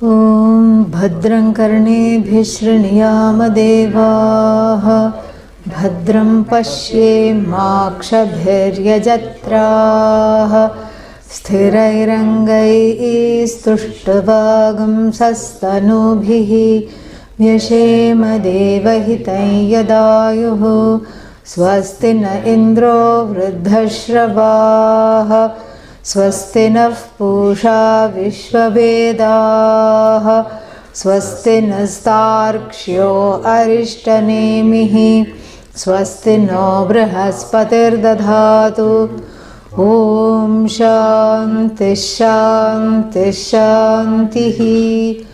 Om Bhadram Karnebhih Shriniyaama Devaah Bhadram Pashyemakshabhir Yajatraah Sthirairangai Stushtvagam Sastanubhih Vyashema Devahitai Yadayuh Swasti na Indro Vruddhashravah Swasti nः Pusha Vishvavedaः Swasti nastarkshyo Arishtanemiः Swasti no Brihaspatirdadhatu Om Shanti Shanti Shantihi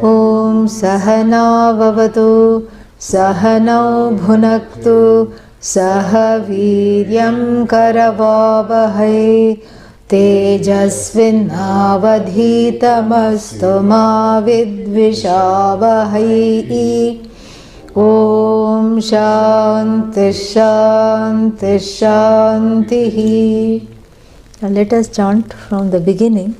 Om Sahana Vavatu Sahanau Bhunaktu Saha Viryam Karavavahai Tejasvinavadhitamastu ma vidvishavahai. Om Shanti Shanti Shantihi. And let us chant from the beginning.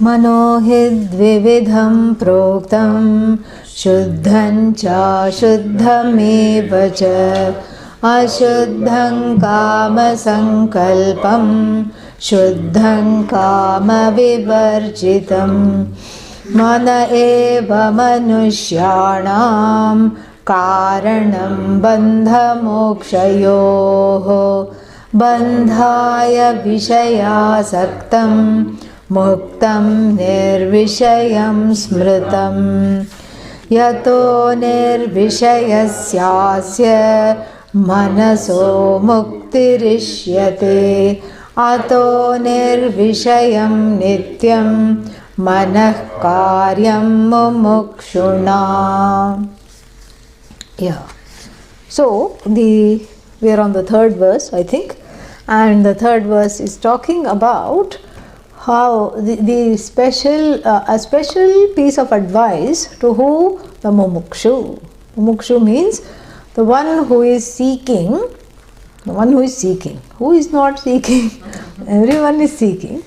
Manohidvividham proktam Shuddham cha shuddhamev cha Ashuddham kama sankalpam Shuddham kama vivarjitam Mana eva manushyanam Karanam bandha mokshayoho Bandhaya vishayasaktam Muktam nirvishayam smritam Yato nirvishayasyasya Manaso muktirishyate Ato nirvishayam nityam Manah karyam mumukshuna. Yeah. So, we are on the third verse, I think. And the third verse is talking about how a special piece of advice to who? The mumukshu. Mumukshu means the one who is seeking, the one who is seeking. Who is not seeking? Everyone is seeking.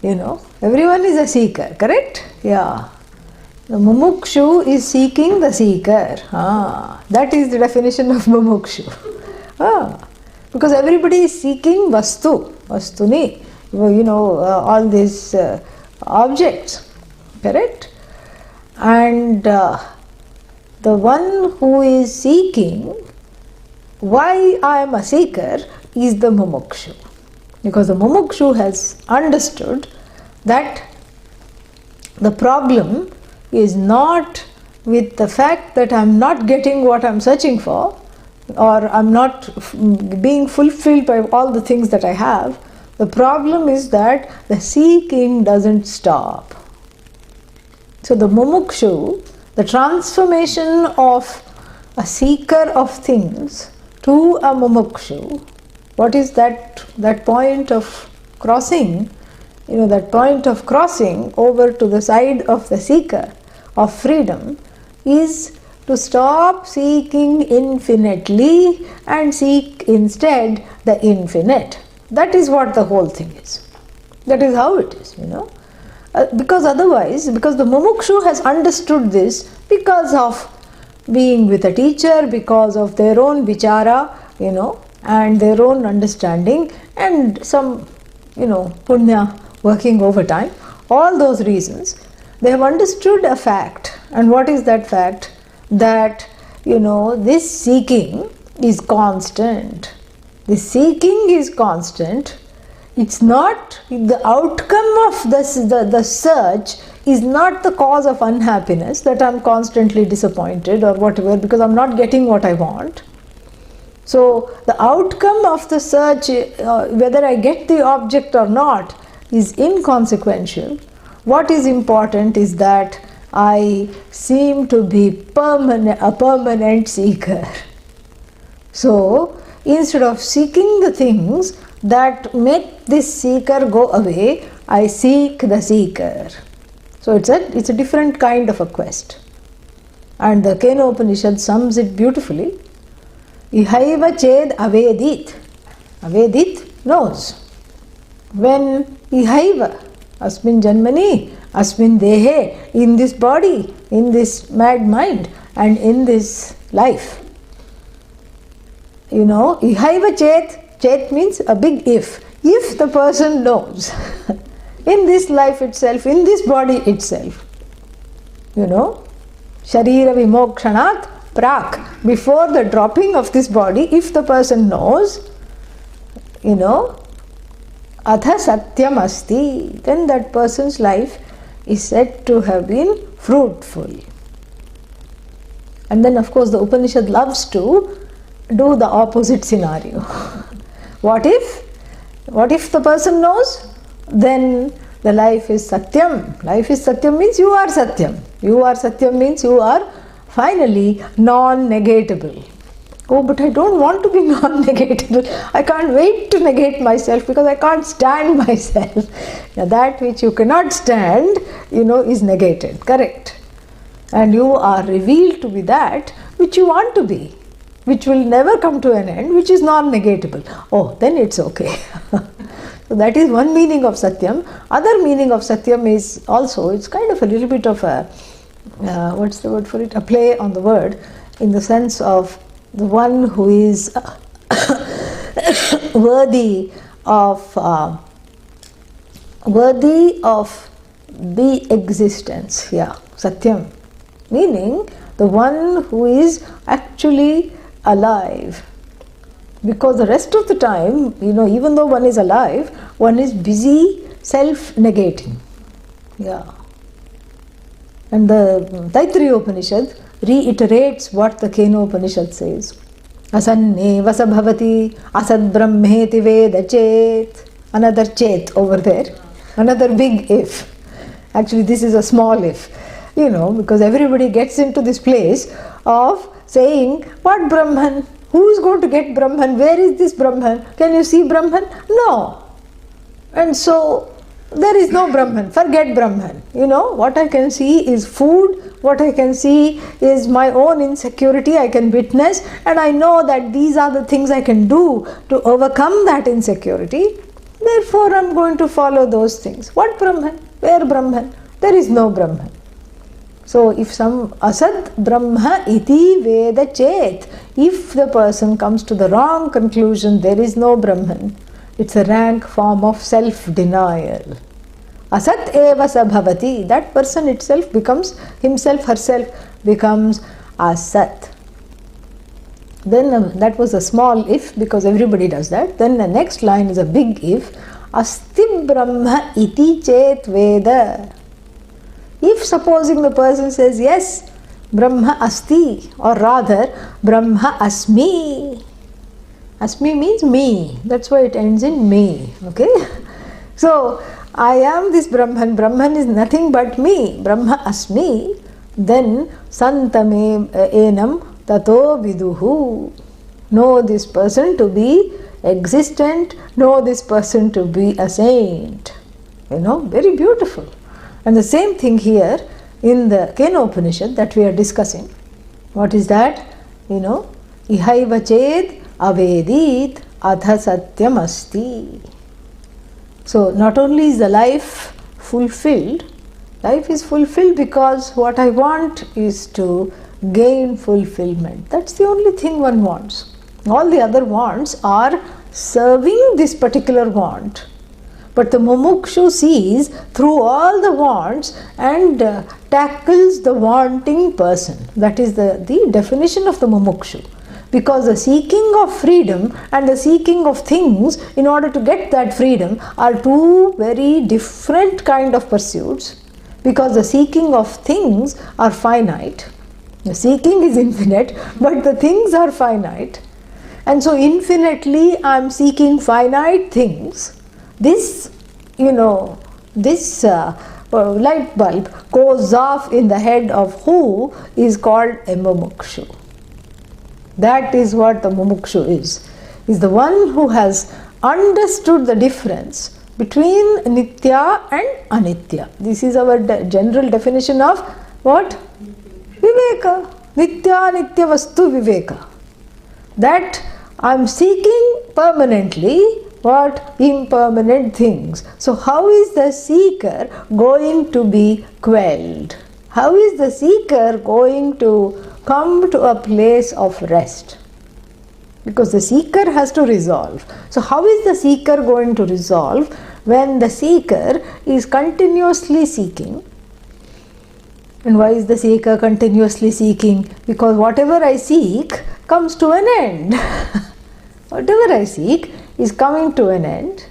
Everyone is a seeker, correct? Yeah. The mumukshu is seeking the seeker. That is the definition of mumukshu. Because everybody is seeking vastuni. All these objects, correct? And the one who is seeking, why I am a seeker, is the mumukshu. Because the mumukshu has understood that the problem is not with the fact that I am not getting what I am searching for, or I am not being fulfilled by all the things that I have. The problem is that the seeking doesn't stop. So the mumukshu, the transformation of a seeker of things to a mumukshu, what is that point of crossing? That point of crossing over to the side of the seeker of freedom is to stop seeking infinitely and seek instead the infinite. That is what the whole thing is. That is how it is, because otherwise, because the mumukshu has understood this because of being with a teacher, because of their own vichara, and their own understanding, and some, punya working overtime, all those reasons, they have understood a fact. And what is that fact? That, this seeking is constant. The seeking is constant. It's not the outcome of the search is not the cause of unhappiness, that I'm constantly disappointed or whatever because I'm not getting what I want. So the outcome of the search, whether I get the object or not, is inconsequential. What is important is that I seem to be a permanent seeker. So instead of seeking the things that make this seeker go away, I seek the seeker. So it's a different kind of a quest. And the Kena Upanishad sums it beautifully. Ihaiva ched avedit. Avedit knows. When ihaiva, asmin janmani, asmin dehe, in this body, in this mad mind, and in this life. Ihaiva chet means a big if. If the person knows, in this life itself, in this body itself, Sharira vimokshanat prak, before the dropping of this body, if the person knows, atha satyam asti, then that person's life is said to have been fruitful. And then of course the Upanishad loves to do the opposite scenario. What if the person knows? Then the life is satyam. Life is satyam means you are satyam. You are satyam means you are finally non-negatable. Oh, but I don't want to be non-negatable. I can't wait to negate myself because I can't stand myself. Now that which you cannot stand, is negated. Correct. And you are revealed to be that which you want to be, which will never come to an end, which is non-negatable. Oh, then it's okay. So that is one meaning of Satyam. Other meaning of Satyam is also, it's kind of a little bit of a, what's the word for it? A play on the word, in the sense of the one who is worthy of the existence. Yeah, Satyam. Meaning the one who is actually alive. Because the rest of the time, even though one is alive, one is busy self-negating. Yeah. And the Taittiriya Upanishad reiterates what the Kena Upanishad says. Asanne vasa bhavati asad brahmeti veda chet. Another chet over there. Another big if. Actually, this is a small if. Because everybody gets into this place of saying, what Brahman? Who is going to get Brahman? Where is this Brahman? Can you see Brahman? No. And so, there is no Brahman. Forget Brahman. What I can see is food. What I can see is my own insecurity I can witness. And I know that these are the things I can do to overcome that insecurity. Therefore, I am going to follow those things. What Brahman? Where Brahman? There is no Brahman. So, if some asad brahma iti veda chet, if the person comes to the wrong conclusion, there is no Brahman, it's a rank form of self-denial. Asat eva sabhavati, that person itself becomes, herself becomes asat. Then that was a small if, because everybody does that. Then the next line is a big if. Asti brahma iti chet veda. If supposing the person says, yes, Brahma asti, or rather, Brahma asmi. Asmi means me. That's why it ends in me. Okay? So, I am this Brahman. Brahman is nothing but me. Brahma asmi. Then, santame enam tato viduhu. Know this person to be existent. Know this person to be a saint. Very beautiful. And the same thing here in the Kena Upanishad that we are discussing. What is that? Ihaiva ched avedit atha satyam asti. So not only is the life fulfilled, life is fulfilled because what I want is to gain fulfillment. That's the only thing one wants. All the other wants are serving this particular want. But the mumukshu sees through all the wants and tackles the wanting person. That is the definition of the mumukshu. Because the seeking of freedom and the seeking of things in order to get that freedom are two very different kind of pursuits. Because the seeking of things are finite. The seeking is infinite, but the things are finite. And so infinitely I am seeking finite things. This light bulb goes off in the head of who is called a mumukshu. That is what the mumukshu is the one who has understood the difference between nitya and anitya. This is our general definition of what? Viveka. Nitya anitya vastu viveka. That I am seeking permanently what? Impermanent things. So how is the seeker going to be quelled? How is the seeker going to come to a place of rest? Because the seeker has to resolve. So how is the seeker going to resolve when the seeker is continuously seeking? And why is the seeker continuously seeking? Because whatever I seek comes to an end. Whatever I seek is coming to an end.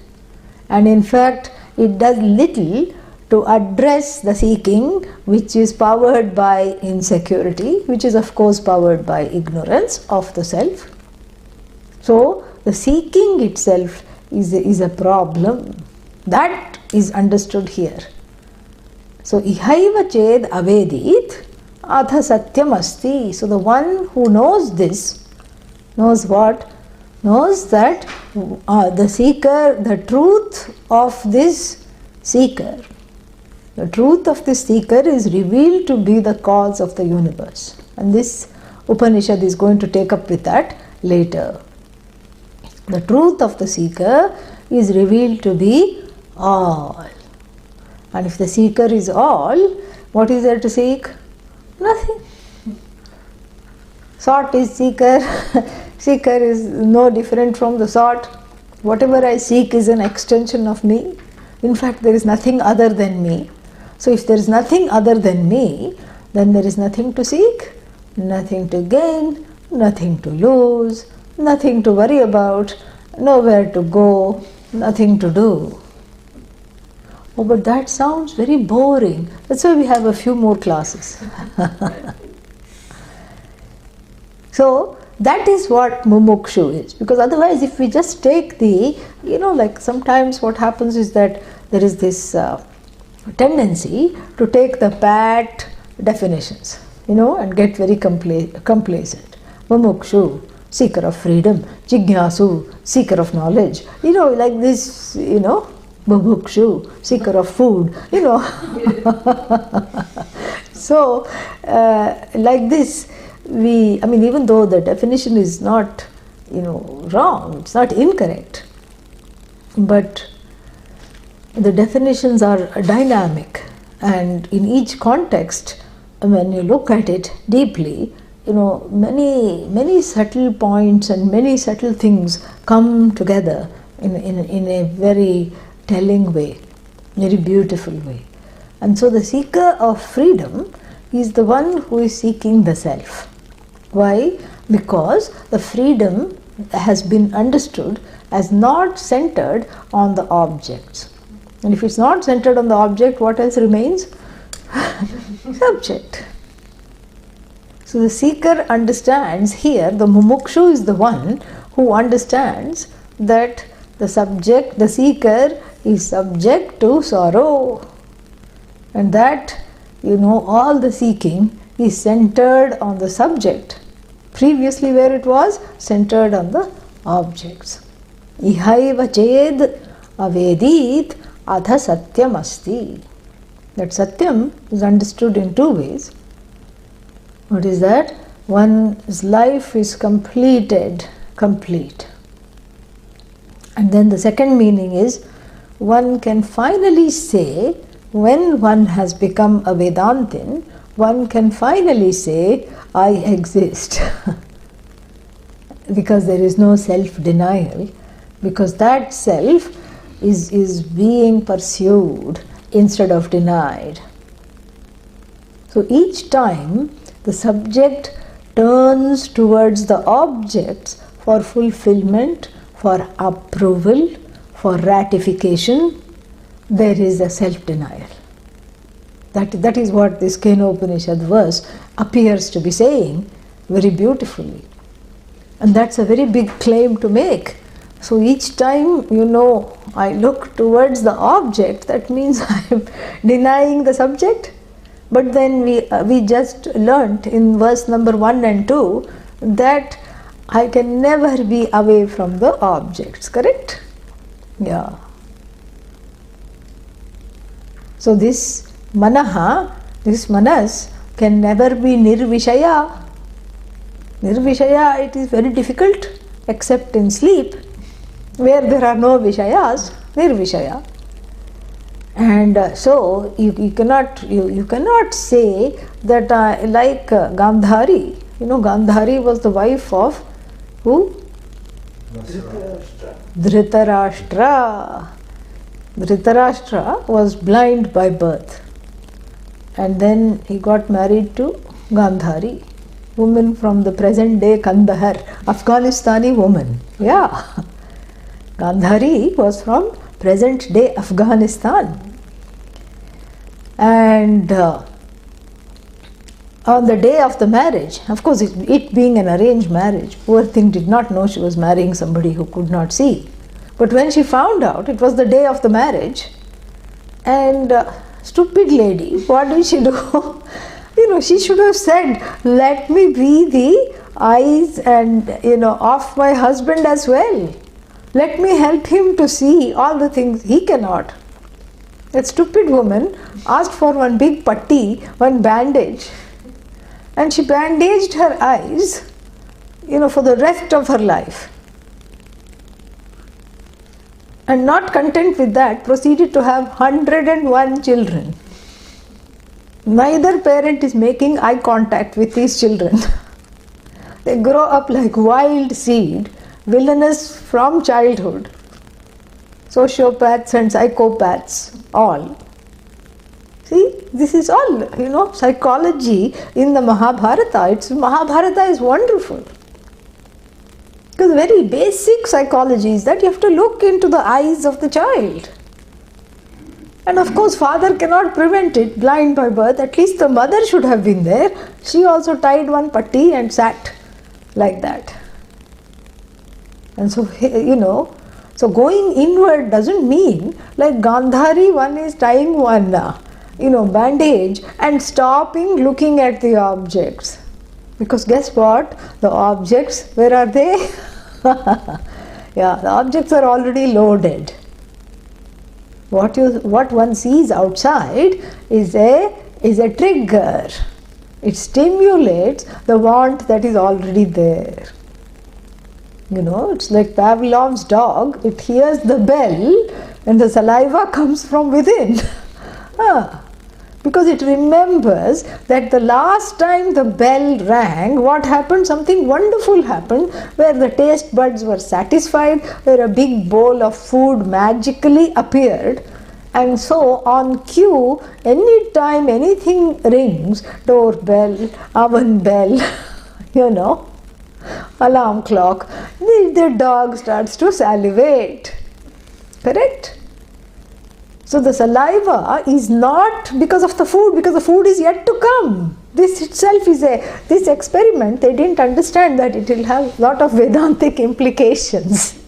And in fact, it does little to address the seeking, which is powered by insecurity, which is of course powered by ignorance of the self. So the seeking itself is a problem. That is understood here. So ihaiva ched avedit atha satyam asti. So the one who knows this, knows what? Knows that the seeker, the truth of this seeker, the truth of this seeker is revealed to be the cause of the universe. And this Upanishad is going to take up with that later. The truth of the seeker is revealed to be all. And if the seeker is all, what is there to seek? Nothing. Sought is seeker. Seeker is no different from the sought. Whatever I seek is an extension of me. In fact, there is nothing other than me. So if there is nothing other than me, then there is nothing to seek, nothing to gain, nothing to lose, nothing to worry about, nowhere to go, nothing to do. Oh, but that sounds very boring. That's why we have a few more classes. So that is what mumukshu is. Because otherwise, if we just take the, like sometimes what happens is that there is this tendency to take the pat definitions, and get very complacent. Mumukshu, seeker of freedom. Jignasu, seeker of knowledge. Like this, Bubukshu, seeker of food, So, like this, even though the definition is not, wrong, it's not incorrect, but the definitions are dynamic, and in each context, when you look at it deeply, many subtle points and many subtle things come together in a very telling way, very beautiful way. And so the seeker of freedom is the one who is seeking the self. Why? Because the freedom has been understood as not centered on the objects. And if it's not centered on the object, what else remains? Subject. So the seeker understands here, the mumukshu is the one who understands that the subject, the seeker, is subject to sorrow, and that all the seeking is centered on the subject, previously where it was centered on the objects. Ihaiva ched avedit atha satyam asti. That satyam is understood in two ways. What is that? One's life is complete. And then the second meaning is, one can finally say, when one has become a Vedantin, one can finally say, I exist. Because there is no self-denial, because that self is being pursued instead of denied. So each time the subject turns towards the objects for fulfillment, for approval, for ratification, there is a self-denial. That is what this Kena Upanishad verse appears to be saying very beautifully. And that's a very big claim to make. So each time, I look towards the object, that means I am denying the subject. But then we just learnt in verse number 1 and 2 that I can never be away from the objects, correct? Yeah. So this manaha, this manas can never be nirvishaya. Nirvishaya, it is very difficult except in sleep. Where there are no Vishayas, Nirvishaya. And so you cannot say that like Gandhari. Gandhari was the wife of who? Dhritarashtra. Dhritarashtra was blind by birth, and then he got married to Gandhari, woman from the present day Kandahar, Afghanistani woman. Yeah, Gandhari was from present day Afghanistan. And on the day of the marriage, of course, it being an arranged marriage, poor thing did not know she was marrying somebody who could not see. But when she found out, it was the day of the marriage, and stupid lady, what did she do? She should have said, let me be the eyes and, of my husband as well. Let me help him to see all the things he cannot. That stupid woman asked for one big patti, one bandage, and she bandaged her eyes, for the rest of her life. And not content with that, proceeded to have 101 children. Neither parent is making eye contact with these children. They grow up like wild seed, villainous from childhood. Sociopaths and psychopaths, all. See, this is all, psychology in the Mahabharata. Mahabharata is wonderful. Because very basic psychology is that you have to look into the eyes of the child. And of course, father cannot prevent it, blind by birth. At least the mother should have been there. She also tied one patti and sat like that. And so, so going inward doesn't mean like Gandhari, one is tying one, bandage and stopping looking at the objects. Because guess what? The objects, where are they? Yeah, the objects are already loaded. What one sees outside is a trigger. It stimulates the want that is already there. It's like Pavlov's dog. It hears the bell and the saliva comes from within. Because it remembers that the last time the bell rang, what happened? Something wonderful happened, where the taste buds were satisfied, where a big bowl of food magically appeared. And so on cue, any time anything rings, doorbell, oven bell, alarm clock, the dog starts to salivate. Correct? So the saliva is not because of the food, because the food is yet to come. This itself is this experiment, they didn't understand that it will have a lot of Vedantic implications.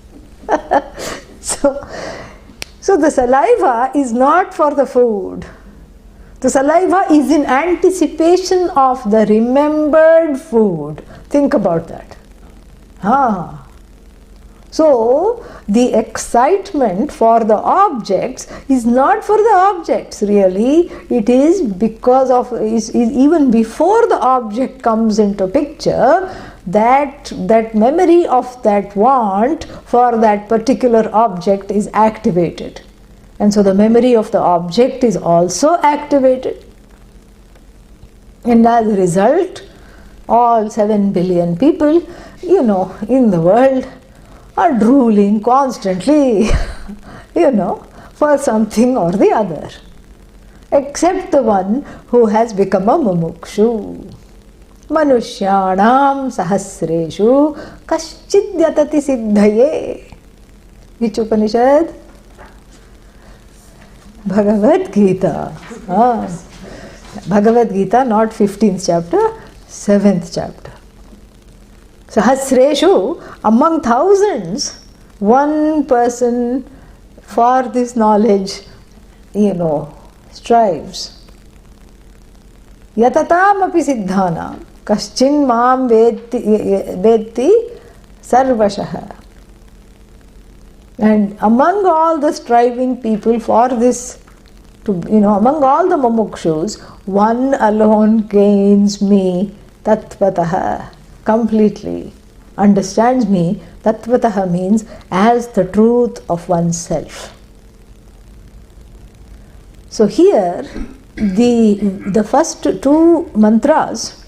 So the saliva is not for the food. The saliva is in anticipation of the remembered food. Think about that. So the excitement for the objects is not for the objects really. It is because of, is even before the object comes into picture, that memory of that want for that particular object is activated. And so the memory of the object is also activated. And as a result, all 7 billion people, in the world are drooling constantly, for something or the other. Except the one who has become a mumukshu. Manushyanam sahasreshu kaschidyatati siddhaye. Which Upanishad? Bhagavad Gita. Bhagavad Gita, not 15th chapter, 7th chapter. Sahasreshu, among thousands, one person for this knowledge, strives. Yatatam api siddhanam kaschin mam vetti sarvashaha. And among all the striving people for this, among all the mumukshus, one alone gains me tattvataha, completely, understands me Tattvataha means as the truth of oneself. So here, the first two mantras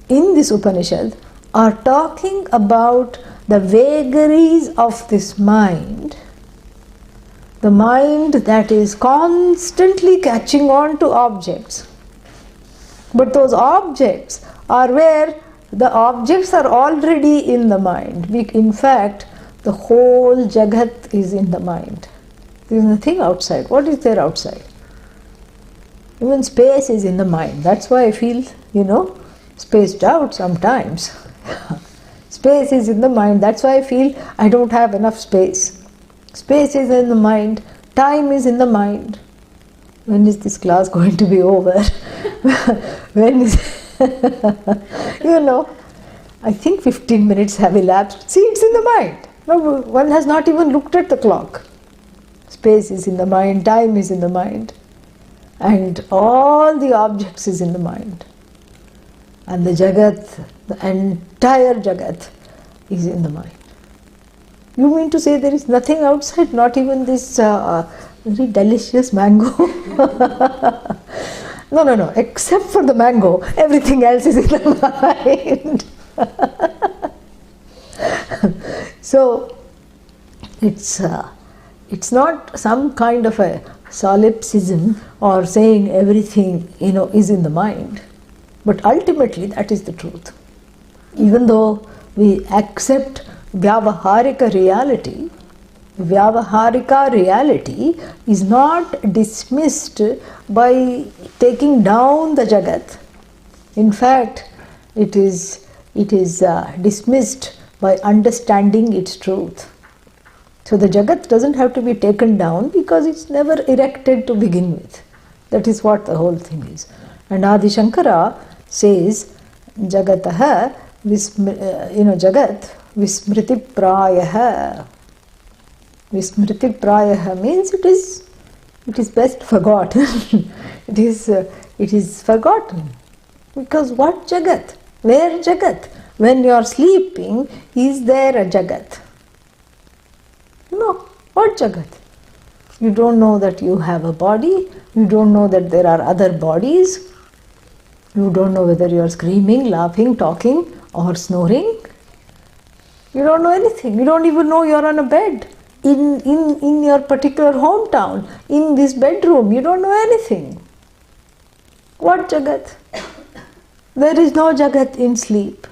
in this Upanishad are talking about the vagaries of this mind, the mind that is constantly catching on to objects. But those objects are where the objects are already in the mind. In fact, the whole Jagat is in the mind. There is nothing outside. What is there outside? Even space is in the mind. That's why I feel, spaced out sometimes. Space is in the mind. That's why I feel I don't have enough space. Space is in the mind. Time is in the mind. When is this class going to be over? When is... I think 15 minutes have elapsed. See, it's in the mind. No, one has not even looked at the clock. Space is in the mind, time is in the mind, and all the objects is in the mind. And the Jagat, the entire Jagat is in the mind. You mean to say there is nothing outside, not even this very delicious mango? No, except for the mango, everything else is in the mind. So, it's not some kind of a solipsism or saying everything, is in the mind. But ultimately, that is the truth. Even though we accept Vyavaharika reality is not dismissed by taking down the Jagat. In fact, it is dismissed by understanding its truth. So the Jagat doesn't have to be taken down because it's never erected to begin with. That is what the whole thing is. And Adi Shankara says, Jagataha, Jagat, Vismriti Prayaha. Vismriti Prayaha means it is best forgotten. it is forgotten. Because what Jagat? Where Jagat? When you are sleeping, is there a Jagat? What Jagat? You don't know that you have a body. You don't know that there are other bodies. You don't know whether you are screaming, laughing, talking, or snoring. You don't know anything. You don't even know you are on a bed. In your particular hometown, in this bedroom, you don't know anything. What Jagat? There is no Jagat in sleep.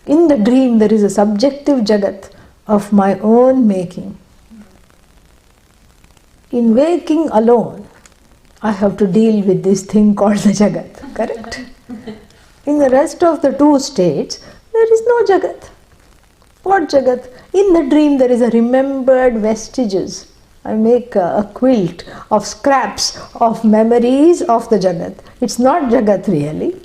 In the dream, there is a subjective Jagat of my own making. In waking alone, I have to deal with this thing called the Jagat. Correct? In the rest of the two states, there is no Jagat. What Jagat? In the dream, there is a remembered vestiges. I make a quilt of scraps of memories of the Jagat. It's not Jagat really.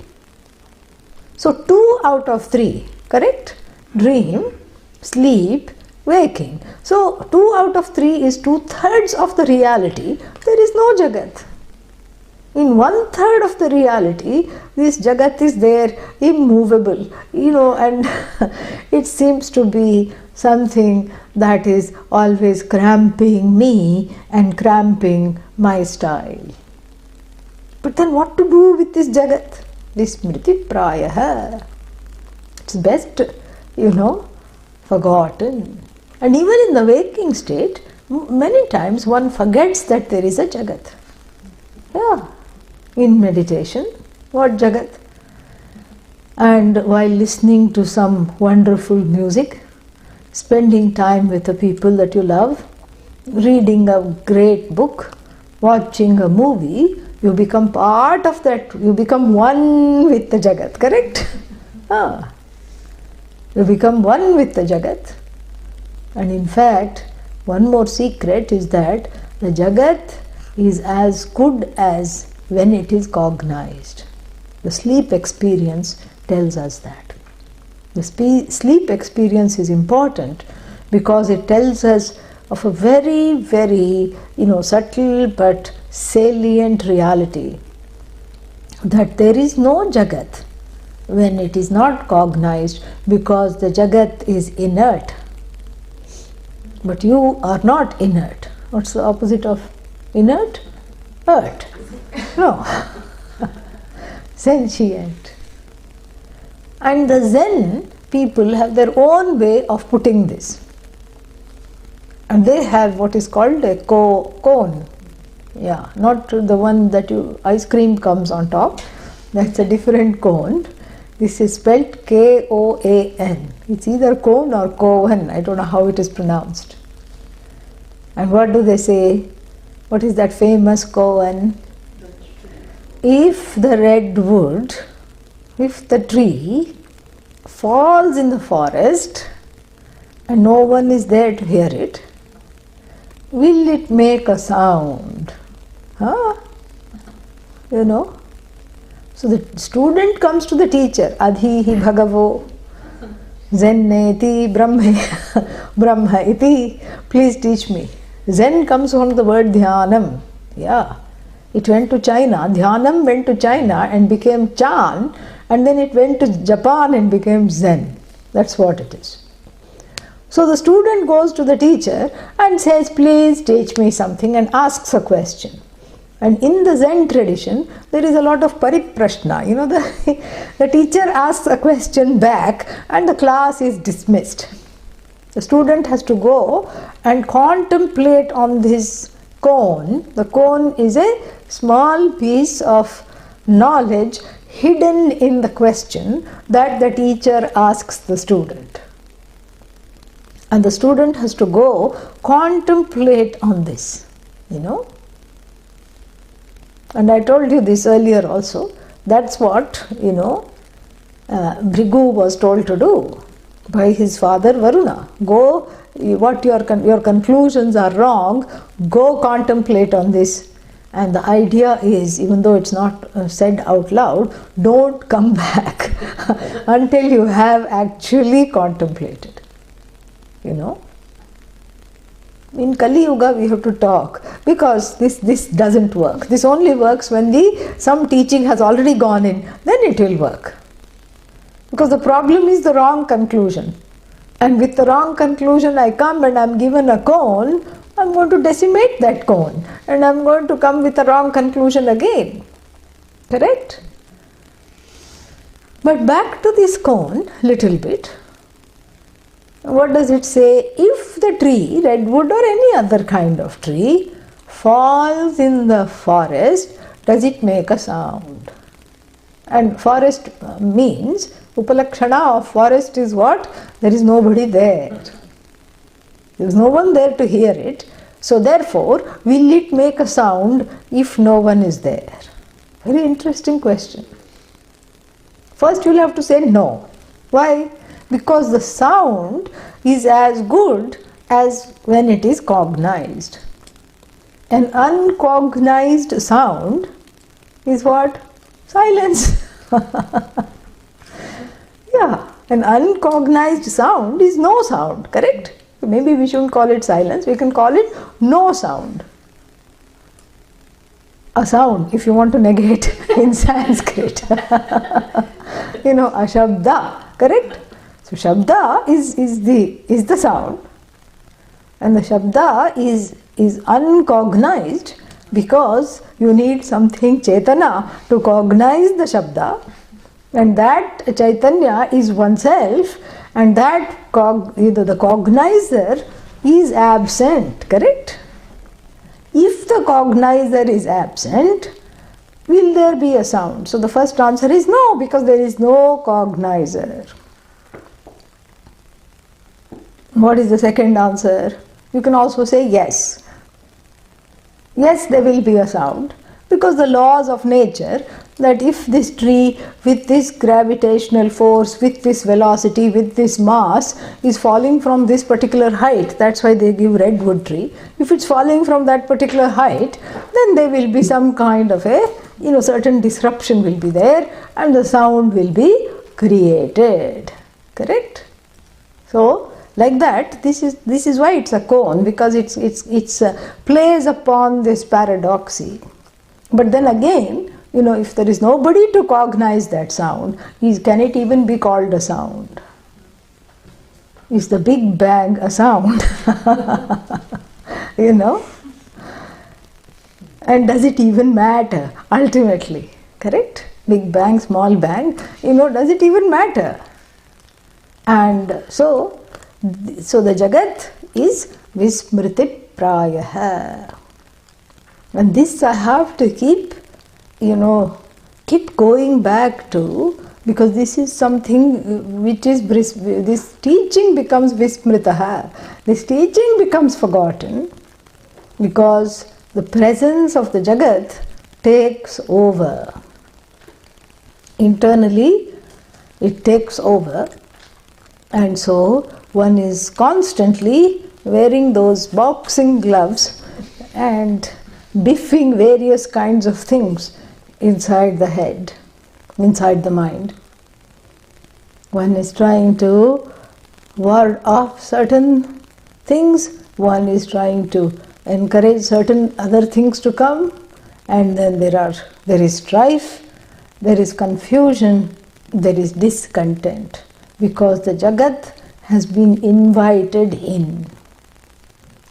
So 2 out of 3, correct? Dream, sleep, waking. So 2 out of 3 is 2/3 of the reality. There is no Jagat. In 1/3 of the reality, this Jagat is there, immovable, and it seems to be something that is always cramping me and cramping my style. But then what to do with this Jagat? Vismriti Prayaha. It's best, forgotten. And even in the waking state, many times one forgets that there is a Jagat. Yeah. In meditation, what Jagat? And while listening to some wonderful music, spending time with the people that you love, reading a great book, watching a movie, you become part of that, you become one with the Jagat, correct? You become one with the Jagat. And in fact, one more secret is that the Jagat is as good as when it is cognized. The sleep experience tells us that. The sleep experience is important because it tells us of a very, very, subtle but salient reality that there is no Jagat when it is not cognized, because the Jagat is inert. But you are not inert. What's the opposite of inert? Earth. No. Sentient. And the Zen people have their own way of putting this. And they have what is called a cone. Yeah, not the one that ice cream comes on top. That's a different cone. This is spelled K-O-A-N. It's either cone or koan. I don't know how it is pronounced. And what do they say? What is that famous koan? If the redwood, if the tree falls in the forest and no one is there to hear it, will it make a sound? Huh? You know? So the student comes to the teacher, Adhihi Bhagavo Zenneti Brahma iti. Please teach me. Zen comes from the word Dhyanam. Yeah. It went to China. Dhyanam went to China and became Chan, and then it went to Japan and became Zen. That's what it is. So the student goes to the teacher and says, please teach me something, and asks a question. And in the Zen tradition, there is a lot of pariprashna. You know, the teacher asks a question back and the class is dismissed. The student has to go and contemplate on this cone. The cone is a small piece of knowledge hidden in the question that the teacher asks the student. And the student has to go contemplate on this, you know. And I told you this earlier also. That's what, you know, Bhrigu was told to do by his father Varuna. Go, what your conclusions are wrong, go contemplate on this. And the idea is, even though it's not said out loud, don't come back until you have actually contemplated. You know, in Kali Yuga we have to talk, because this doesn't work. This only works when some teaching has already gone in, then it will work. Because the problem is the wrong conclusion. And with the wrong conclusion I come and I'm given a cone, I'm going to decimate that cone. And I'm going to come with a wrong conclusion again. Correct? But back to this cone, little bit. What does it say? If the tree, redwood or any other kind of tree, falls in the forest, does it make a sound? And forest means, upalakshana of forest is what? There is nobody there. There is no one there to hear it. So therefore, will it make a sound if no one is there? Very interesting question. First you will have to say no. Why? Because the sound is as good as when it is cognized. An uncognized sound is what? Silence. Yeah, an uncognized sound is no sound, correct? Maybe we shouldn't call it silence, we can call it no sound. A sound, if you want to negate in Sanskrit. You know, a shabda, correct? So shabda is the sound, and the shabda is uncognized because you need something chetana to cognize the shabda, and that chaitanya is oneself, and that the cognizer is absent, correct? If the cognizer is absent, will there be a sound? So the first answer is no, because there is no cognizer. What is the second answer? You can also say yes. Yes, there will be a sound, because the laws of nature, that if this tree with this gravitational force, with this velocity, with this mass is falling from this particular height, that's why they give redwood tree. If it's falling from that particular height, then there will be some kind of a, certain disruption will be there and the sound will be created. Correct? So, like that, this is why it's a cone, because it's plays upon this paradoxy. But then again, if there is nobody to cognize that sound, can it even be called a sound? Is the Big Bang a sound? And does it even matter ultimately? Correct? Big Bang, small bang, does it even matter? And so the Jagat is Vismriti Prayaha. And this I have to keep going back to, because this is something which is, this teaching becomes Vismritaha. This teaching becomes forgotten because the presence of the Jagat takes over. Internally, it takes over. And so one is constantly wearing those boxing gloves and biffing various kinds of things inside the head, inside the mind. One is trying to ward off certain things, one is trying to encourage certain other things to come, and then there is strife, there is confusion, there is discontent, because the Jagat has been invited in.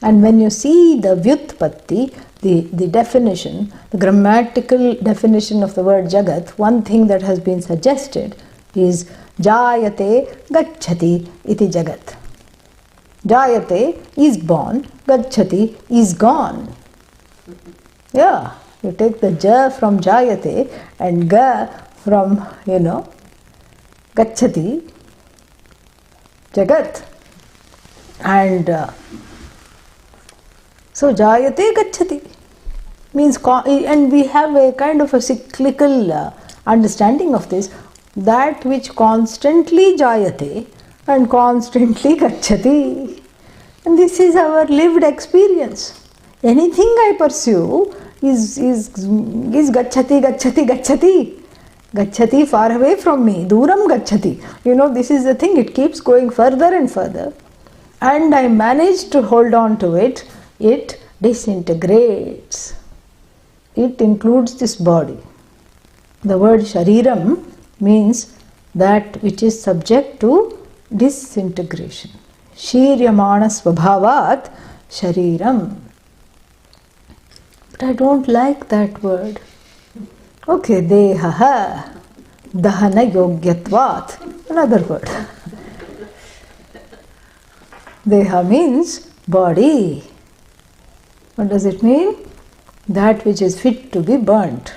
And when you see the Vyutpatti, the definition, the grammatical definition of the word Jagat, one thing that has been suggested is Jayate Gacchati iti Jagat. Jayate is born, Gacchati is gone. Yeah, you take the Ja from Jayate and Ga from, Gacchati, Jagat. And so Jayate Gacchati means, and we have a kind of a cyclical understanding of this, that which constantly Jayate and constantly Gacchati. And this is our lived experience. Anything I pursue is Gacchati, Gacchati, Gacchati. Gacchati, far away from me. Duram Gacchati. This is the thing, it keeps going further and further. And I manage to hold on to it. It disintegrates. It includes this body. The word Shariram means that which is subject to disintegration. Shiryamana Svabhavat Shariram. But I don't like that word. Okay, Dehaha Dahana Yogyatvat. Another word. Deha means body. What does it mean? That which is fit to be burnt.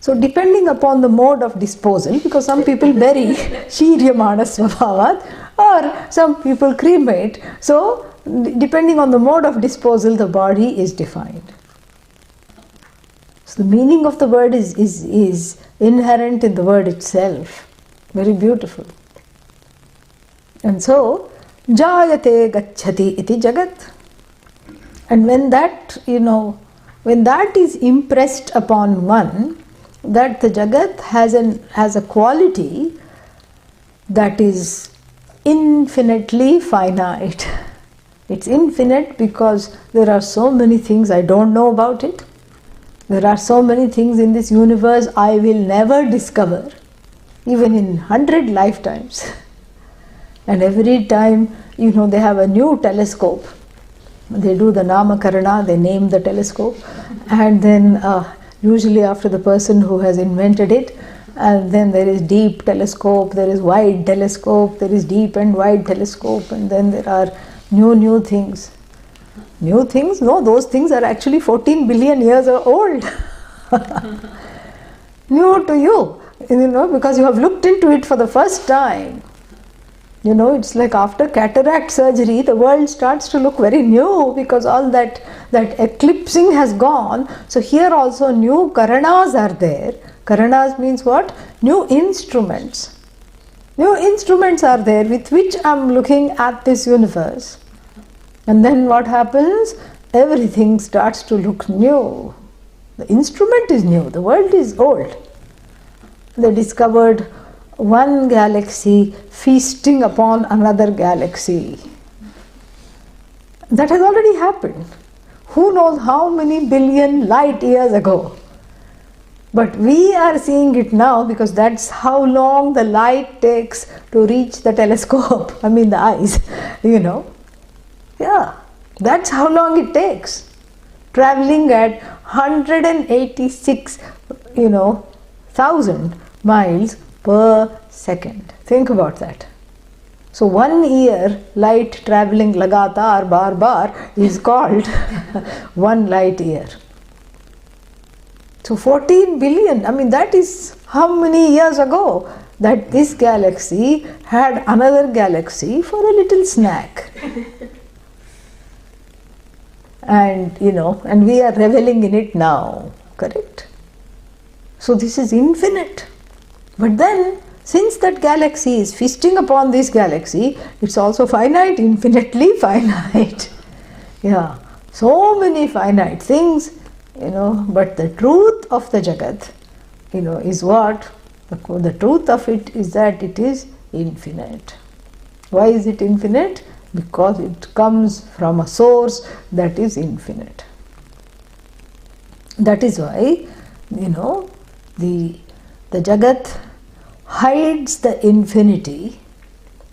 So depending upon the mode of disposal, because some people bury Shiryamana Svabhavat, or some people cremate. So depending on the mode of disposal, the body is defined. So the meaning of the word is inherent in the word itself. Very beautiful. And so, Jayate Gacchati iti Jagat. And when that, when that is impressed upon one, that the Jagat has a quality that is infinitely finite. It's infinite because there are so many things I don't know about it. There are so many things in this universe I will never discover, even in 100 lifetimes. And every time, they have a new telescope. They do the Namakarana, they name the telescope, and then usually after the person who has invented it, and then there is deep telescope, there is wide telescope, there is deep and wide telescope, and then there are new things. New things? No, those things are actually 14 billion years old. New to you, because you have looked into it for the first time. It's like after cataract surgery, the world starts to look very new because all that eclipsing has gone. So here also new karanas are there. Karanas means what? New instruments. New instruments are there with which I am looking at this universe. And then what happens? Everything starts to look new. The instrument is new, the world is old. They discovered one galaxy feasting upon another galaxy. That has already happened. Who knows how many billion light years ago? But we are seeing it now because that's how long the light takes to reach the telescope. I mean the eyes, Yeah, that's how long it takes. Traveling at 186, thousand miles per second. Think about that. So 1 year light traveling lagatar bar is called 1 light year. So 14 billion, that is how many years ago that this galaxy had another galaxy for a little snack. And we are reveling in it now, correct? So this is infinite. But then, since that galaxy is feasting upon this galaxy, it's also finite, infinitely finite. Yeah, so many finite things, but the truth of the Jagat, is what? The truth of it is that it is infinite. Why is it infinite? Because it comes from a source that is infinite. That is why, the Jagat hides the infinity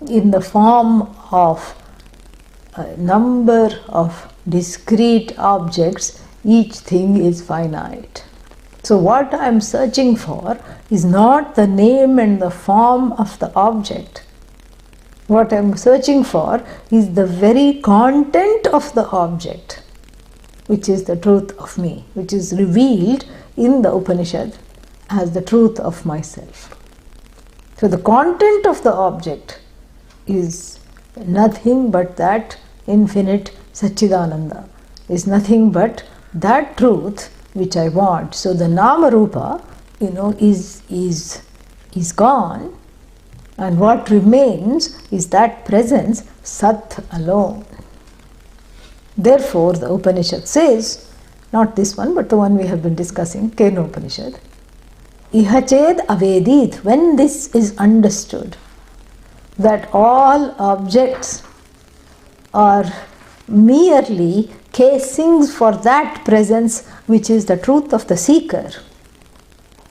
in the form of a number of discrete objects. Each thing is finite. So what I am searching for is not the name and the form of the object. What I am searching for is the very content of the object, which is the truth of me, which is revealed in the Upanishad as the truth of myself. So the content of the object is nothing but that infinite Satchidananda, is nothing but that truth which I want. So the Nama Rupa, is gone, and what remains is that presence, Sat alone. Therefore, the Upanishad says, not this one, but the one we have been discussing, Kena Upanishad, Ihached avedit, when this is understood, that all objects are merely casings for that presence which is the truth of the seeker,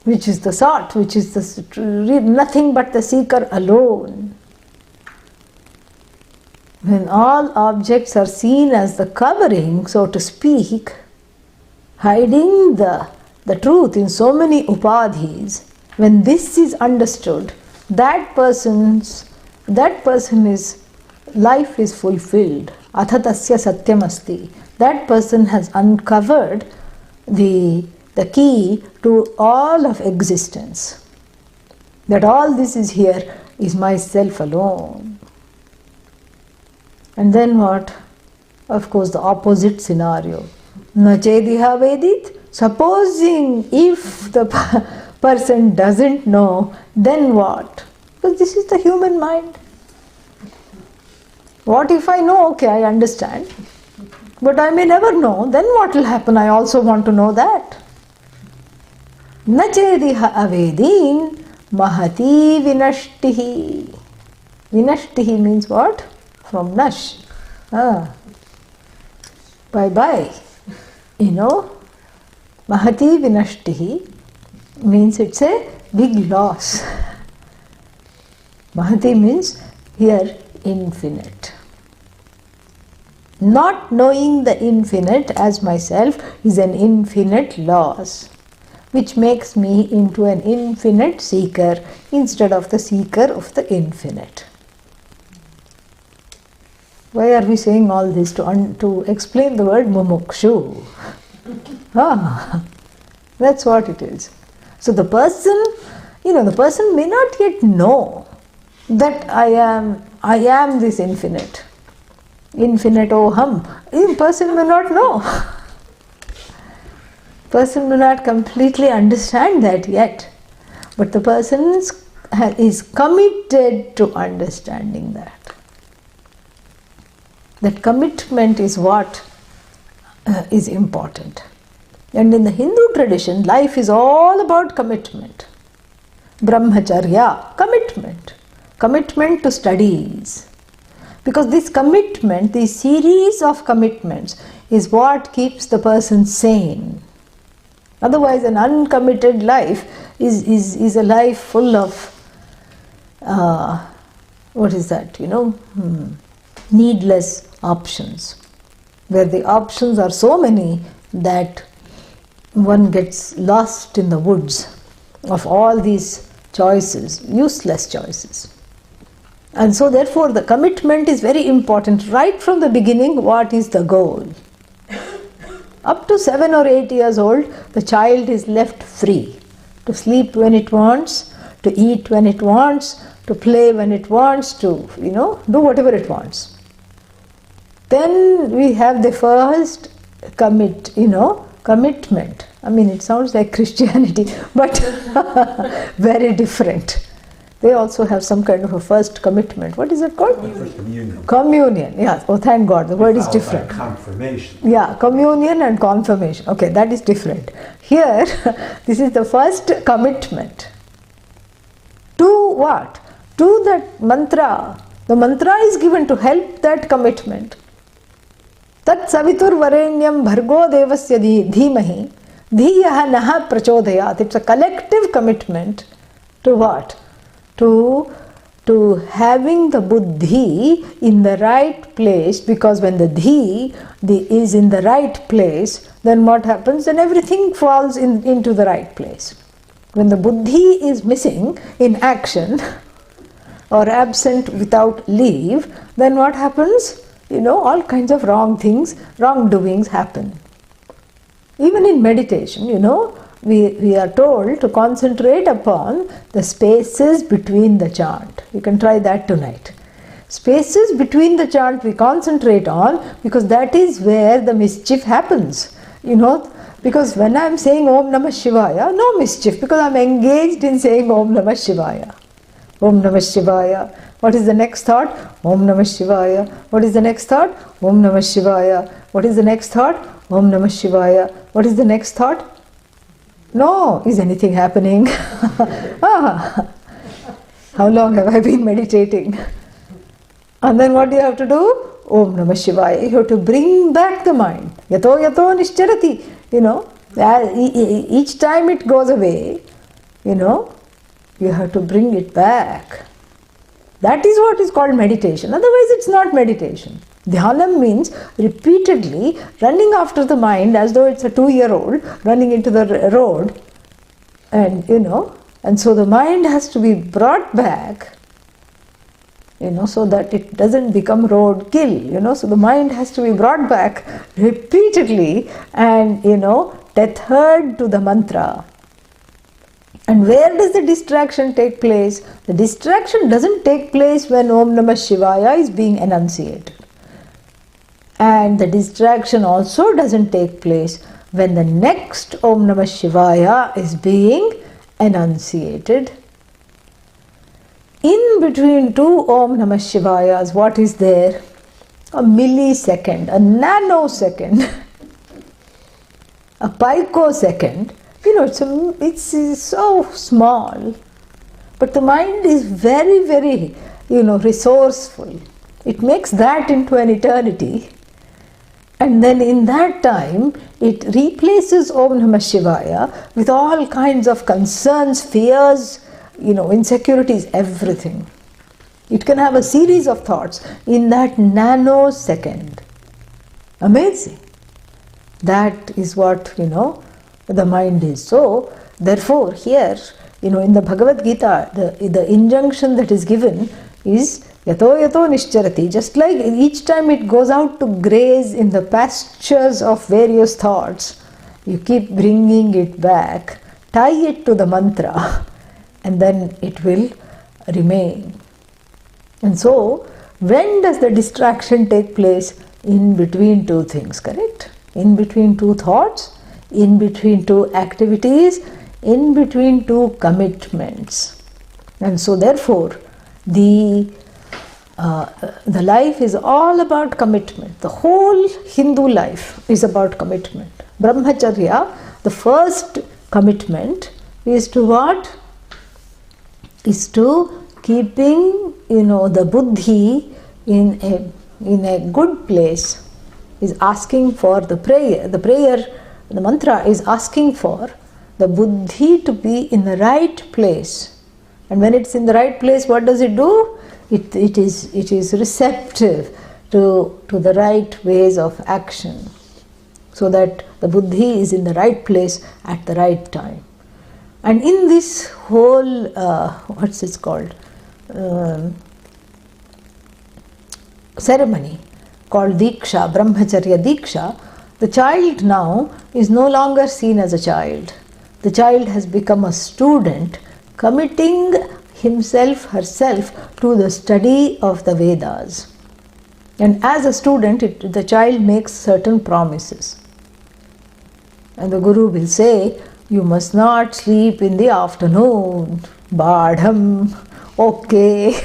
which is the sought, which is nothing but the seeker alone. When all objects are seen as the covering, so to speak, hiding the truth in so many upadhis, when this is understood, that person's life is fulfilled. Athatasya satyam asti. That person has uncovered the key to all of existence. That all this is here is myself alone. And then what? Of course, the opposite scenario. Na chediha vedit. Supposing if the person doesn't know, then what? Because this is the human mind. What if I know? Okay, I understand. But I may never know. Then what will happen? I also want to know that. Na chediha avedin mahati vinashtihi. Vinashtihi means what? From nash. Bye-bye. Mahati vinashtihi means it's a big loss. Mahati means here infinite. Not knowing the infinite as myself is an infinite loss, which makes me into an infinite seeker instead of the seeker of the infinite. Why are we saying all this? To explain the word mumukshu. That's what it is. So the person may not yet know that I am this infinite. Infinite oham. The person may not know. Person may not completely understand that yet. But the person is committed to understanding that. That commitment is what is important. And in the Hindu tradition, life is all about commitment. Brahmacharya, commitment. Commitment to studies. Because this commitment, this series of commitments, is what keeps the person sane. Otherwise, an uncommitted life is a life full of, what is that, needless options, where the options are so many that one gets lost in the woods of all these choices, useless choices. And so therefore the commitment is very important. Right from the beginning, what is the goal? Up to 7 or 8 years old, the child is left free to sleep when it wants, to eat when it wants, to play when it wants, to, do whatever it wants. Then we have the first commitment. I mean, it sounds like Christianity, but very different. They also have some kind of a first commitment. What is it called? First communion. Communion, yes. Oh, thank God, the word is different. Confirmation. Yeah, communion and confirmation. Okay, that is different. Here, this is the first commitment. To what? To that mantra. The mantra is given to help that commitment. Tat savitur varenyam bhargo devasya dhimahi dhiyah naha prachodayat. It's a collective commitment to what? To having the buddhi in the right place, because when the dhi is in the right place, then what happens? Then everything falls into the right place. When the buddhi is missing in action or absent without leave, then what happens? All kinds of wrong things, wrongdoings happen. Even in meditation, we are told to concentrate upon the spaces between the chant. You can try that tonight. Spaces between the chant we concentrate on, because that is where the mischief happens. Because when I am saying Om Namah Shivaya, no mischief, because I am engaged in saying Om Namah Shivaya. Om Namah Shivaya. What is the next thought? Om Namah Shivaya. What is the next thought? Om Namah Shivaya. What is the next thought? Om Namah Shivaya. What is the next thought? No, is anything happening? How long have I been meditating? And then what do you have to do? Om Namah Shivaya. You have to bring back the mind. Yato yato nischarati. Each time it goes away, you have to bring it back. That is what is called meditation. Otherwise, it's not meditation. Dhyanam means repeatedly running after the mind as though it's a 2-year-old running into the road. And, and so the mind has to be brought back, so that it doesn't become roadkill, so the mind has to be brought back repeatedly and, tethered to the mantra. And where does the distraction take place? The distraction doesn't take place when Om Namah Shivaya is being enunciated. And the distraction also doesn't take place when the next Om Namah Shivaya is being enunciated. In between two Om Namah Shivayas, what is there? A millisecond, a nanosecond, a picosecond. It's so small. But the mind is very, very, resourceful. It makes that into an eternity. And then in that time, it replaces Om Namah Shivaya with all kinds of concerns, fears, insecurities, everything. It can have a series of thoughts in that nanosecond. Amazing. That is what, the mind is. So, therefore, here, in the Bhagavad Gita, the injunction that is given is Yato yato nischarati. Just like each time it goes out to graze in the pastures of various thoughts, you keep bringing it back, tie it to the mantra, and then it will remain. And so, when does the distraction take place? In between two things, correct? In between two thoughts, in between two activities, in between two commitments. And so therefore, the life is all about commitment. The whole Hindu life is about commitment. Brahmacharya, the first commitment is to what? Is to keeping, the buddhi in a good place, is asking for the prayer. The prayer The mantra is asking for the buddhi to be in the right place. And when it's in the right place, what does it do? It is receptive to the right ways of action, so that the buddhi is in the right place at the right time. And in this whole, what's it called, ceremony called Diksha, Brahmacharya Diksha, the child now is no longer seen as a child. The child has become a student, committing himself, herself to the study of the Vedas. And as a student, the child makes certain promises. And the Guru will say, you must not sleep in the afternoon. Badham, okay.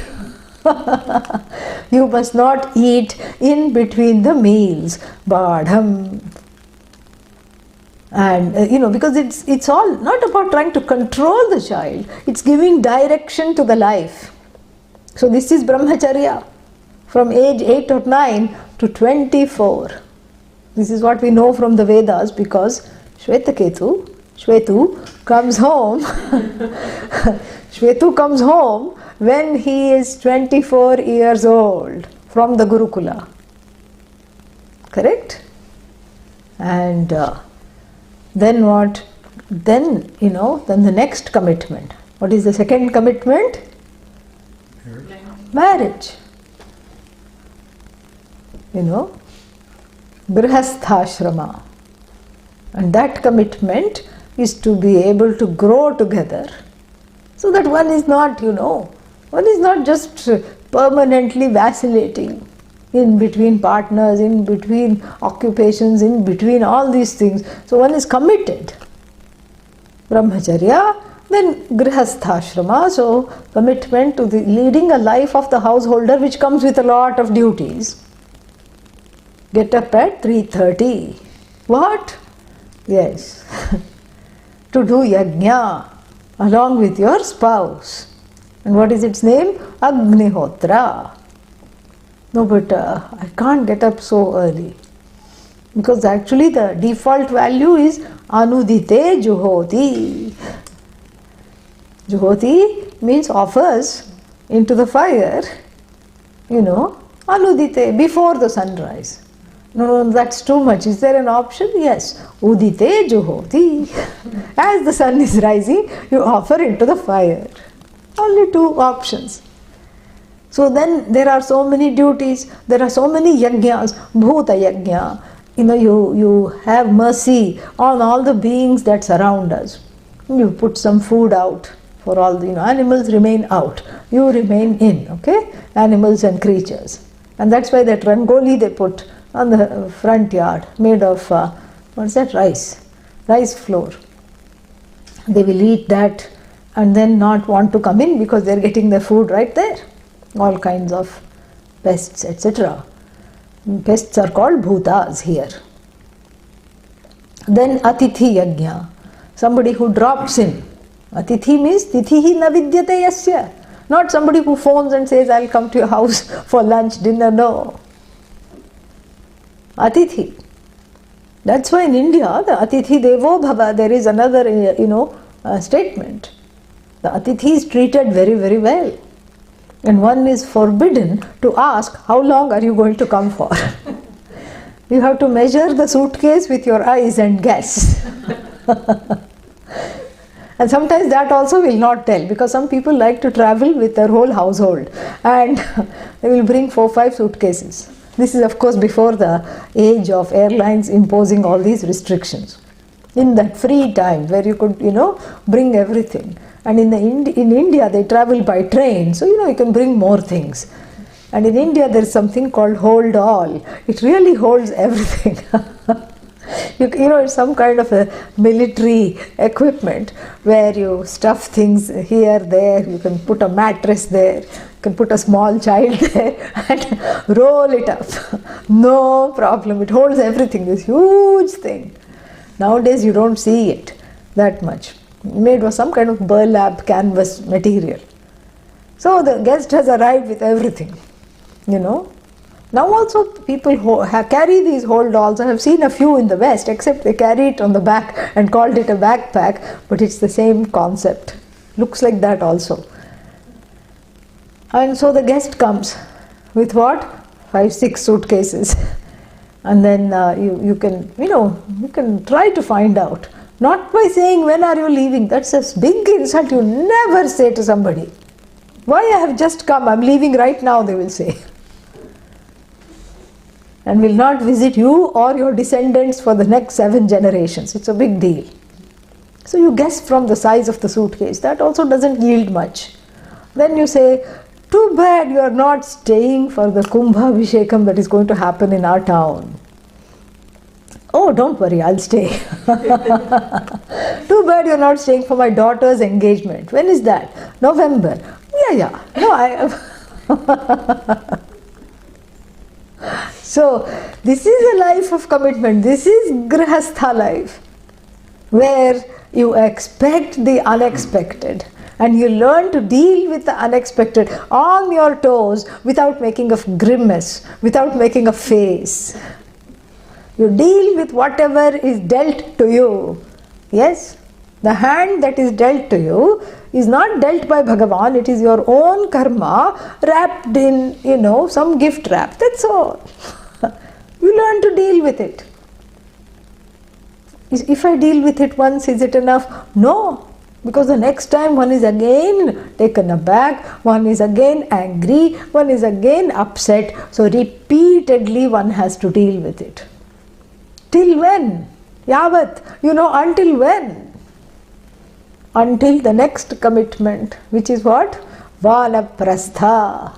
You must not eat in between the meals. Badham. And because it's all not about trying to control the child, it's giving direction to the life. So this is Brahmacharya from age 8 or 9 to 24. This is what we know from the Vedas, because Shvetu comes home. Shvetu comes home when he is 24 years old from the Gurukula. Correct? And then what? Then the next commitment. What is the second commitment? Marriage. Grihastha-ashrama. And that commitment is to be able to grow together, so that one is not just permanently vacillating in between partners, in between occupations, in between all these things. So one is committed. Brahmacharya, then Grihastha-ashrama, so commitment to leading a life of the householder, which comes with a lot of duties. Get up at 3:30. What? Yes. To do yajna along with your spouse. And what is its name? Agnihotra. No, but I can't get up so early. Because actually the default value is Anudite Juhoti. Juhoti means offers into the fire, Anudite, before the sunrise. No, that's too much. Is there an option? Yes. Udite Juhoti. As the sun is rising, you offer into the fire. Only two options. So then there are so many duties, there are so many yajnas, bhuta yajna. You have mercy on all the beings that surround us. You put some food out for all the animals remain out. You remain in, okay? Animals and creatures. And that's why that rangoli they put on the front yard, made of, rice flour. They will eat that and then not want to come in because they're getting their food right there. All kinds of pests, etc. Pests are called bhutas here. Then atithi yajna, somebody who drops in. Atithi means tithihi na vidyate yasya. Not somebody who phones and says, I'll come to your house for lunch, dinner, no. Atithi. That's why in India, the Atithi Devo Bhava, there is another, statement. The Atithi is treated very, very well. And one is forbidden to ask, how long are you going to come for? You have to measure the suitcase with your eyes and guess. And sometimes that also will not tell, because some people like to travel with their whole household and they will bring 4-5 suitcases. This is of course before the age of airlines imposing all these restrictions. In that free time where you could, bring everything. And in India they travel by train, so you can bring more things. And in India there is something called hold all. It really holds everything. It's some kind of a military equipment where you stuff things here, there, you can put a mattress there, you can put a small child there and roll it up. No problem, it holds everything, this huge thing. Nowadays you don't see it that much. Made of some kind of burlap canvas material. So the guest has arrived with everything, Then Now also people carry these whole dolls. I have seen a few in the West, except they carry it on the back and called it a backpack, but it's the same concept. Looks like that also. And so the guest comes with what? 5-6 suitcases. And then you can try to find out. Not by saying, when are you leaving? That's a big insult you never say to somebody. Why, I have just come, I'm leaving right now, they will say. And will not visit you or your descendants for the next 7 generations. It's a big deal. So you guess from the size of the suitcase. That also doesn't yield much. Then you say, too bad you are not staying for the Kumbhabhishekam that is going to happen in our town. Oh, don't worry, I'll stay. Too bad you're not staying for my daughter's engagement. When is that? November. Yeah. No, So, this is a life of commitment. This is Grihastha life, where you expect the unexpected and you learn to deal with the unexpected on your toes without making a grimace, without making a face. You deal with whatever is dealt to you. Yes? The hand that is dealt to you is not dealt by Bhagavan, it is your own karma wrapped in, some gift wrap. That's all. You learn to deal with it. If I deal with it once, is it enough? No. Because the next time one is again taken aback, one is again angry, one is again upset. So repeatedly one has to deal with it. Till when? Yavat. Until when? Until the next commitment, which is what? Prastha.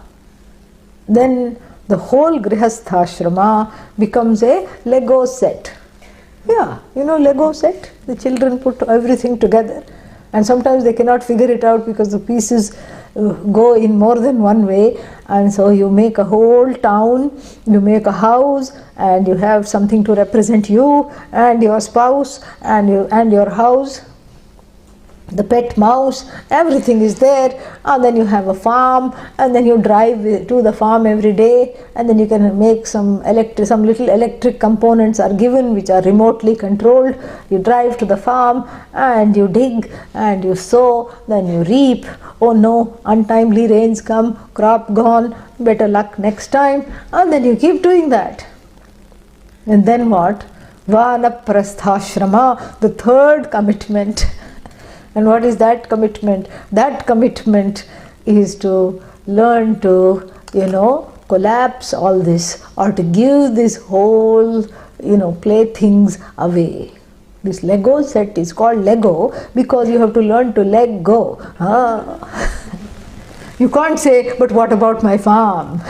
Then the whole Grihastha becomes a Lego set. Yeah, Lego set? The children put everything together. And sometimes they cannot figure it out because the pieces go in more than one way, and so you make a whole town, you make a house, and you have something to represent you and your spouse and your house, the pet mouse, everything is there, and then you have a farm, and then you drive to the farm every day, and then you can make some little electric components are given which are remotely controlled. You drive to the farm and you dig and you sow, then you reap. Oh no, untimely rains come, crop gone, better luck next time, and then you keep doing that. And then what? Vanaprastha, the third commitment. And what is that commitment? That commitment is to learn to, collapse all this, or to give this whole, playthings away. This Lego set is called Lego because you have to learn to let go. You can't say, but what about my farm?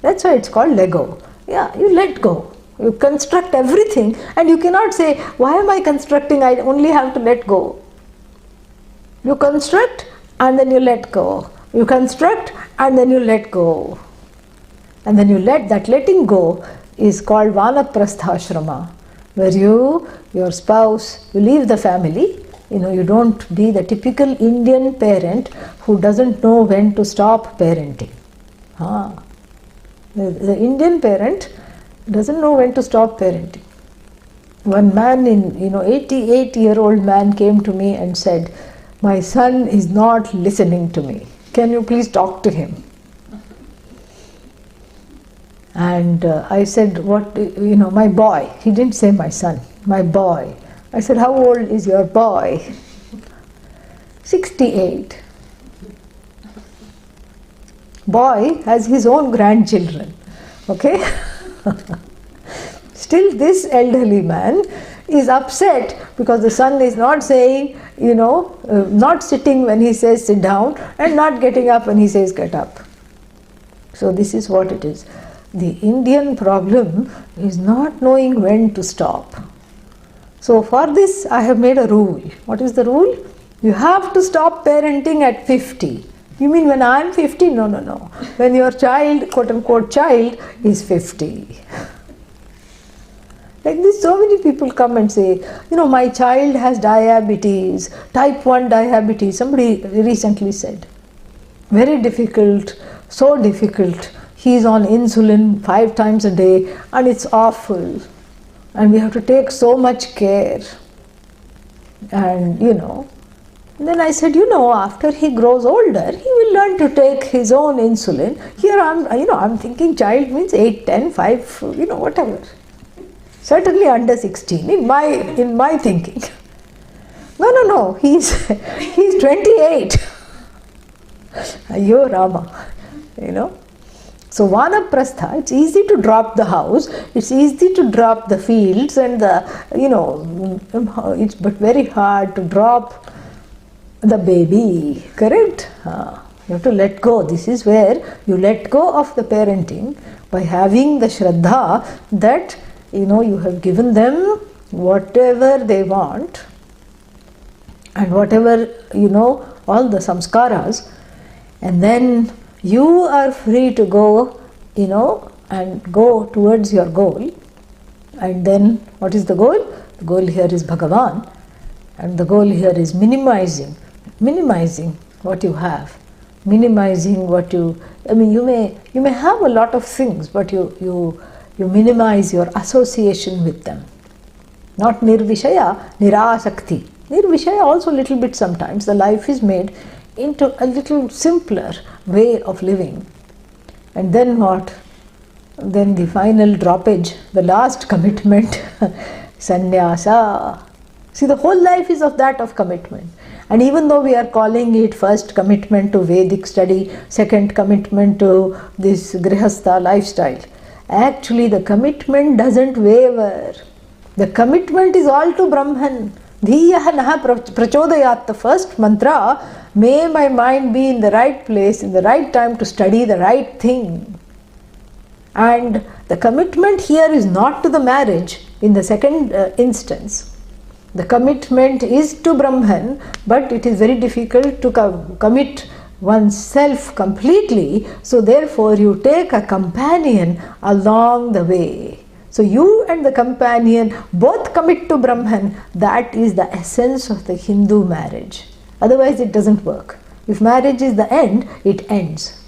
That's why it's called Lego. Yeah, you let go. You construct everything, and you cannot say, why am I constructing? I only have to let go. You construct and then you let go. You construct and then you let go. And then that letting go is called Vanaprastha, where your spouse, you leave the family. You don't be the typical Indian parent who doesn't know when to stop parenting. The Indian parent doesn't know when to stop parenting. One man 88-year-old man came to me and said, my son is not listening to me. Can you please talk to him? And I said, my boy. He didn't say my son, my boy. I said, how old is your boy? 68. Boy has his own grandchildren. Okay? Still this elderly man is upset because the son is not saying, not sitting when he says sit down, and not getting up when he says get up. So this is what it is. The Indian problem is not knowing when to stop. So for this I have made a rule. What is the rule? You have to stop parenting at 50. You mean when I am 50? No. When your child, quote unquote child, is 50. Like this, so many people come and say, my child has diabetes, type 1 diabetes. Somebody recently said, very difficult, so difficult. he's on insulin 5 times a day, and it's awful. And we have to take so much care. And then I said, after he grows older, he will learn to take his own insulin. Here I'm thinking child means 8, 10, 5, whatever. Certainly under 16 in my thinking. No, he's 28. Ayyo Rama, So Prastha, it's easy to drop the house, it's easy to drop the fields and it's but very hard to drop the baby, correct? You have to let go. This is where you let go of the parenting by having the Shraddha that you have given them whatever they want and whatever all the samskaras, and then you are free to go and go towards your goal. And then what is the goal? The goal here is Bhagavan, and the goal here is minimizing what you have, minimizing what you may have a lot of things, but you minimize your association with them. Not nirvishaya, nirasakti. Nirvishaya also a little bit sometimes. The life is made into a little simpler way of living. And then what? Then the final droppage, the last commitment, sannyasa. See, the whole life is of that of commitment. And even though we are calling it first commitment to Vedic study, second commitment to this Grihastha lifestyle, actually the commitment doesn't waver. The commitment is all to Brahman. Dhiyaha naha prachodayat, the first mantra, may my mind be in the right place, in the right time to study the right thing. And the commitment here is not to the marriage in the second instance. The commitment is to Brahman, but it is very difficult to commit oneself completely, so therefore you take a companion along the way. So you and the companion both commit to Brahman. That is the essence of the Hindu marriage. Otherwise it doesn't work. If marriage is the end, it ends.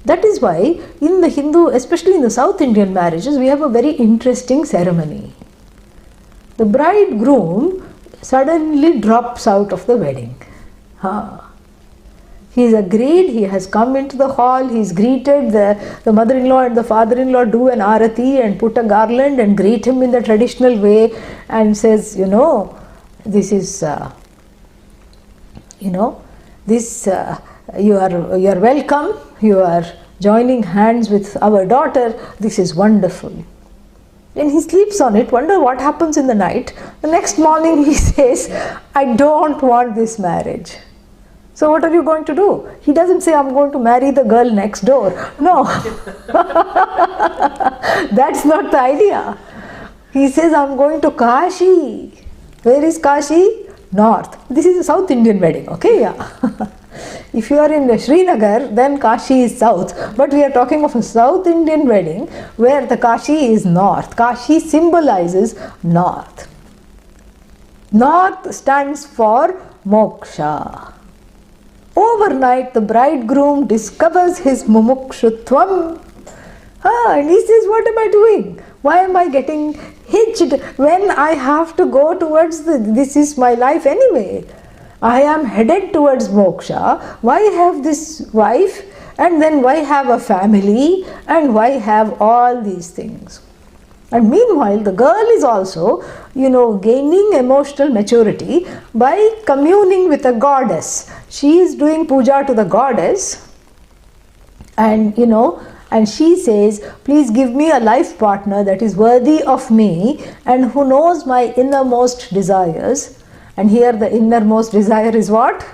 That is why in the Hindu, especially in the South Indian marriages, we have a very interesting ceremony. The bridegroom suddenly drops out of the wedding. He is agreed, he has come into the hall, he is greeted, the mother-in-law and the father-in-law do an arati and put a garland and greet him in the traditional way and says, this is, you are welcome, you are joining hands with our daughter, this is wonderful. Then he sleeps on it, wonder what happens in the night. The next morning he says, I don't want this marriage. So what are you going to do? He doesn't say, I'm going to marry the girl next door. No. That's not the idea. He says, I'm going to Kashi. Where is Kashi? North. This is a South Indian wedding, okay? Yeah. If you are in Srinagar, then Kashi is south. But we are talking of a South Indian wedding where the Kashi is north. Kashi symbolizes north. North stands for moksha. Overnight, the bridegroom discovers his mumukshutvam. And he says, what am I doing? Why am I getting hitched when I have to go towards this is my life anyway. I am headed towards moksha. Why have this wife? And then why have a family? And why have all these things? And meanwhile, the girl is also, gaining emotional maturity by communing with a goddess. She is doing puja to the goddess, and and she says, please give me a life partner that is worthy of me and who knows my innermost desires. And here the innermost desire is what?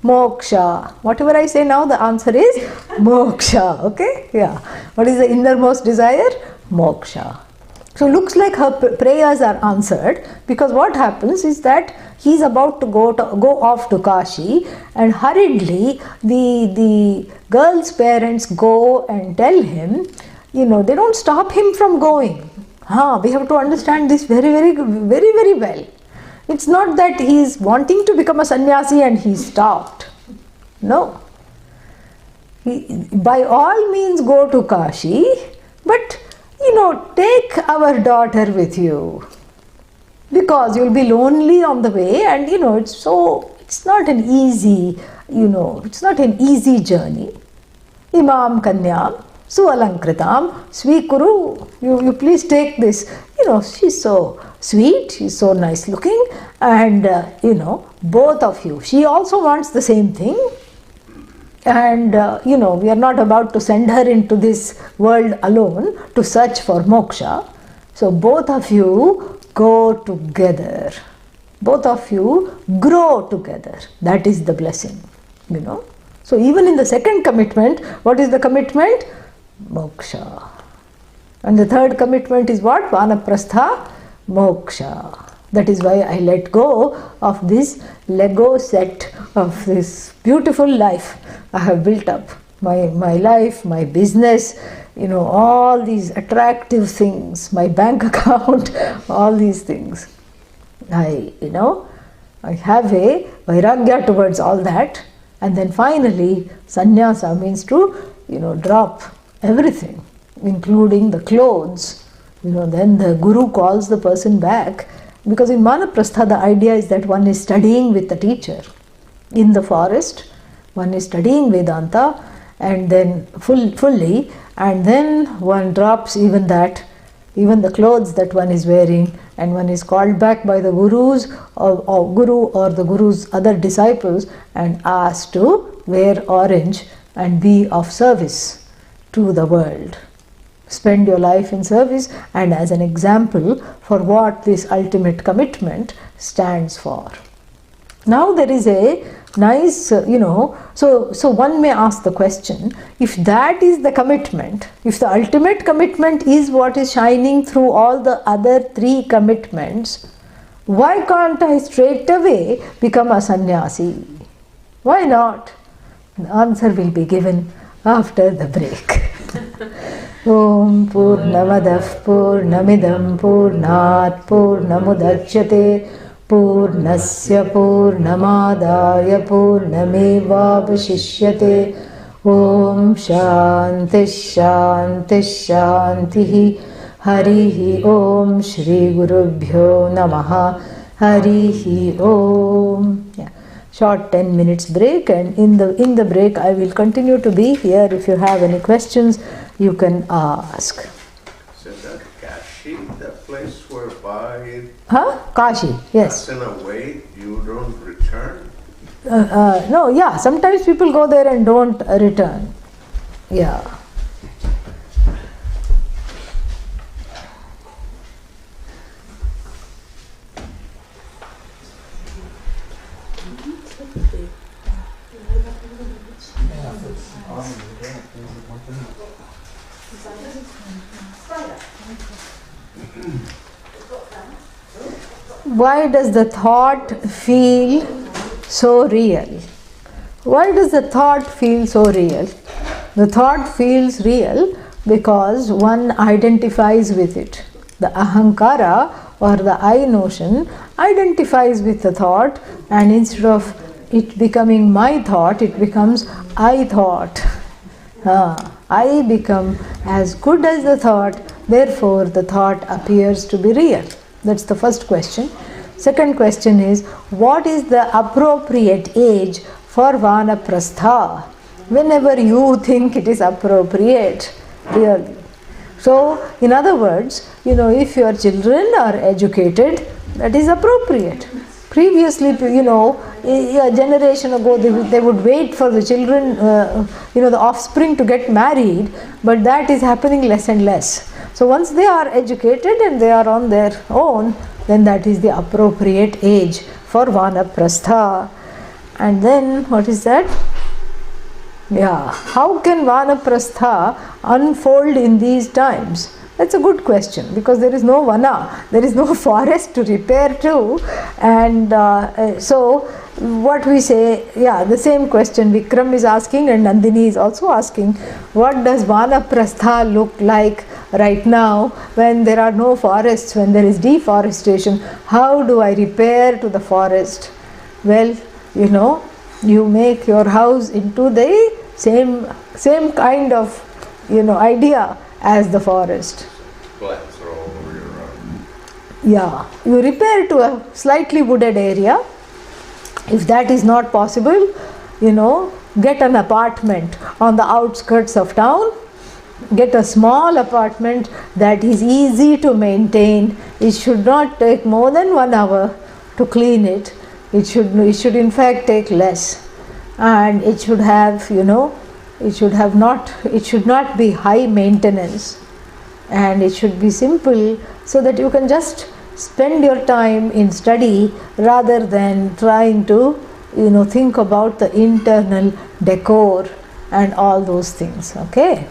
Moksha. Whatever I say now, the answer is moksha. Okay? Yeah. What is the innermost desire? Moksha. So looks like her prayers are answered, because what happens is that he is about to go off to Kashi, and hurriedly the girl's parents go and tell him, they don't stop him from going. We have to understand this very, very, very, very well. It's not that he is wanting to become a sannyasi and he stopped. No. by all means go to Kashi, but take our daughter with you, because you'll be lonely on the way, and it's not an easy, it's not an easy journey. Imam Kanyam Sualankritam Svikuru. You please take this. She's so sweet, she's so nice looking, and both of you. She also wants the same thing. And we are not about to send her into this world alone to search for moksha. So both of you go together. Both of you grow together. That is the blessing, So even in the second commitment, what is the commitment? Moksha. And the third commitment is what? Vanaprastha, moksha. That is why I let go of this Lego set of this beautiful life I have built up. My life, my business, all these attractive things, my bank account, all these things. I have a vairagya towards all that. And then finally, sannyasa means to, drop everything, including the clothes. Then the guru calls the person back. Because in Vanaprastha, the idea is that one is studying with the teacher in the forest, one is studying Vedanta, and then fully, and then one drops even that, even the clothes that one is wearing, and one is called back by the gurus or guru or the guru's other disciples and asked to wear orange and be of service to the world. Spend your life in service, and as an example for what this ultimate commitment stands for. Now there is a nice, so one may ask the question, if that is the commitment, if the ultimate commitment is what is shining through all the other three commitments, why can't I straight away become a sannyasi? Why not? The answer will be given after the break. Om Purnamadav Purnamidam Purnat Purnamudachyate Purnasya Purnamadaya Purnamevavashishyate. Om Shanti Shanti Shanti. Harihi Om Shri Gurubhyo Namaha. Harihi Om. Yeah. Short 10 minutes break, and in the break I will continue to be here. If you have any questions, you can ask. So that Kashi, that place whereby Kashi, yes. in a way you don't return? No, yeah, sometimes people go there and don't return. Yeah. Why does the thought feel so real? Why does the thought feel so real? The thought feels real because one identifies with it. The ahankara or the I notion identifies with the thought, and instead of it becoming my thought, it becomes I thought. I become as good as the thought, therefore the thought appears to be real. That's the first question. Second question is, what is the appropriate age for Vanaprastha? Whenever you think it is appropriate, really. So, in other words, if your children are educated, that is appropriate. Previously, a generation ago, they would wait for the children, the offspring to get married, but that is happening less and less. So once they are educated and they are on their own, then that is the appropriate age for Vanaprastha. And then, what is that? Yeah, how can Vanaprastha unfold in these times? That's a good question, because there is no vana, there is no forest to repair to, and so what we say, the same question Vikram is asking and Nandini is also asking, what does Vanaprastha look like right now when there are no forests, when there is deforestation? How do I repair to the forest? Well, you make your house into the same kind of idea as the forest. Plants are all over your Yeah, you repair to a slightly wooded area. If that is not possible, get an apartment on the outskirts of town. Get a small apartment that is easy to maintain. It should not take more than 1 hour to clean it. It should in fact take less, and it should have it should not be high maintenance, and it should be simple so that you can just spend your time in study rather than trying to think about the internal decor and all those things. Okay.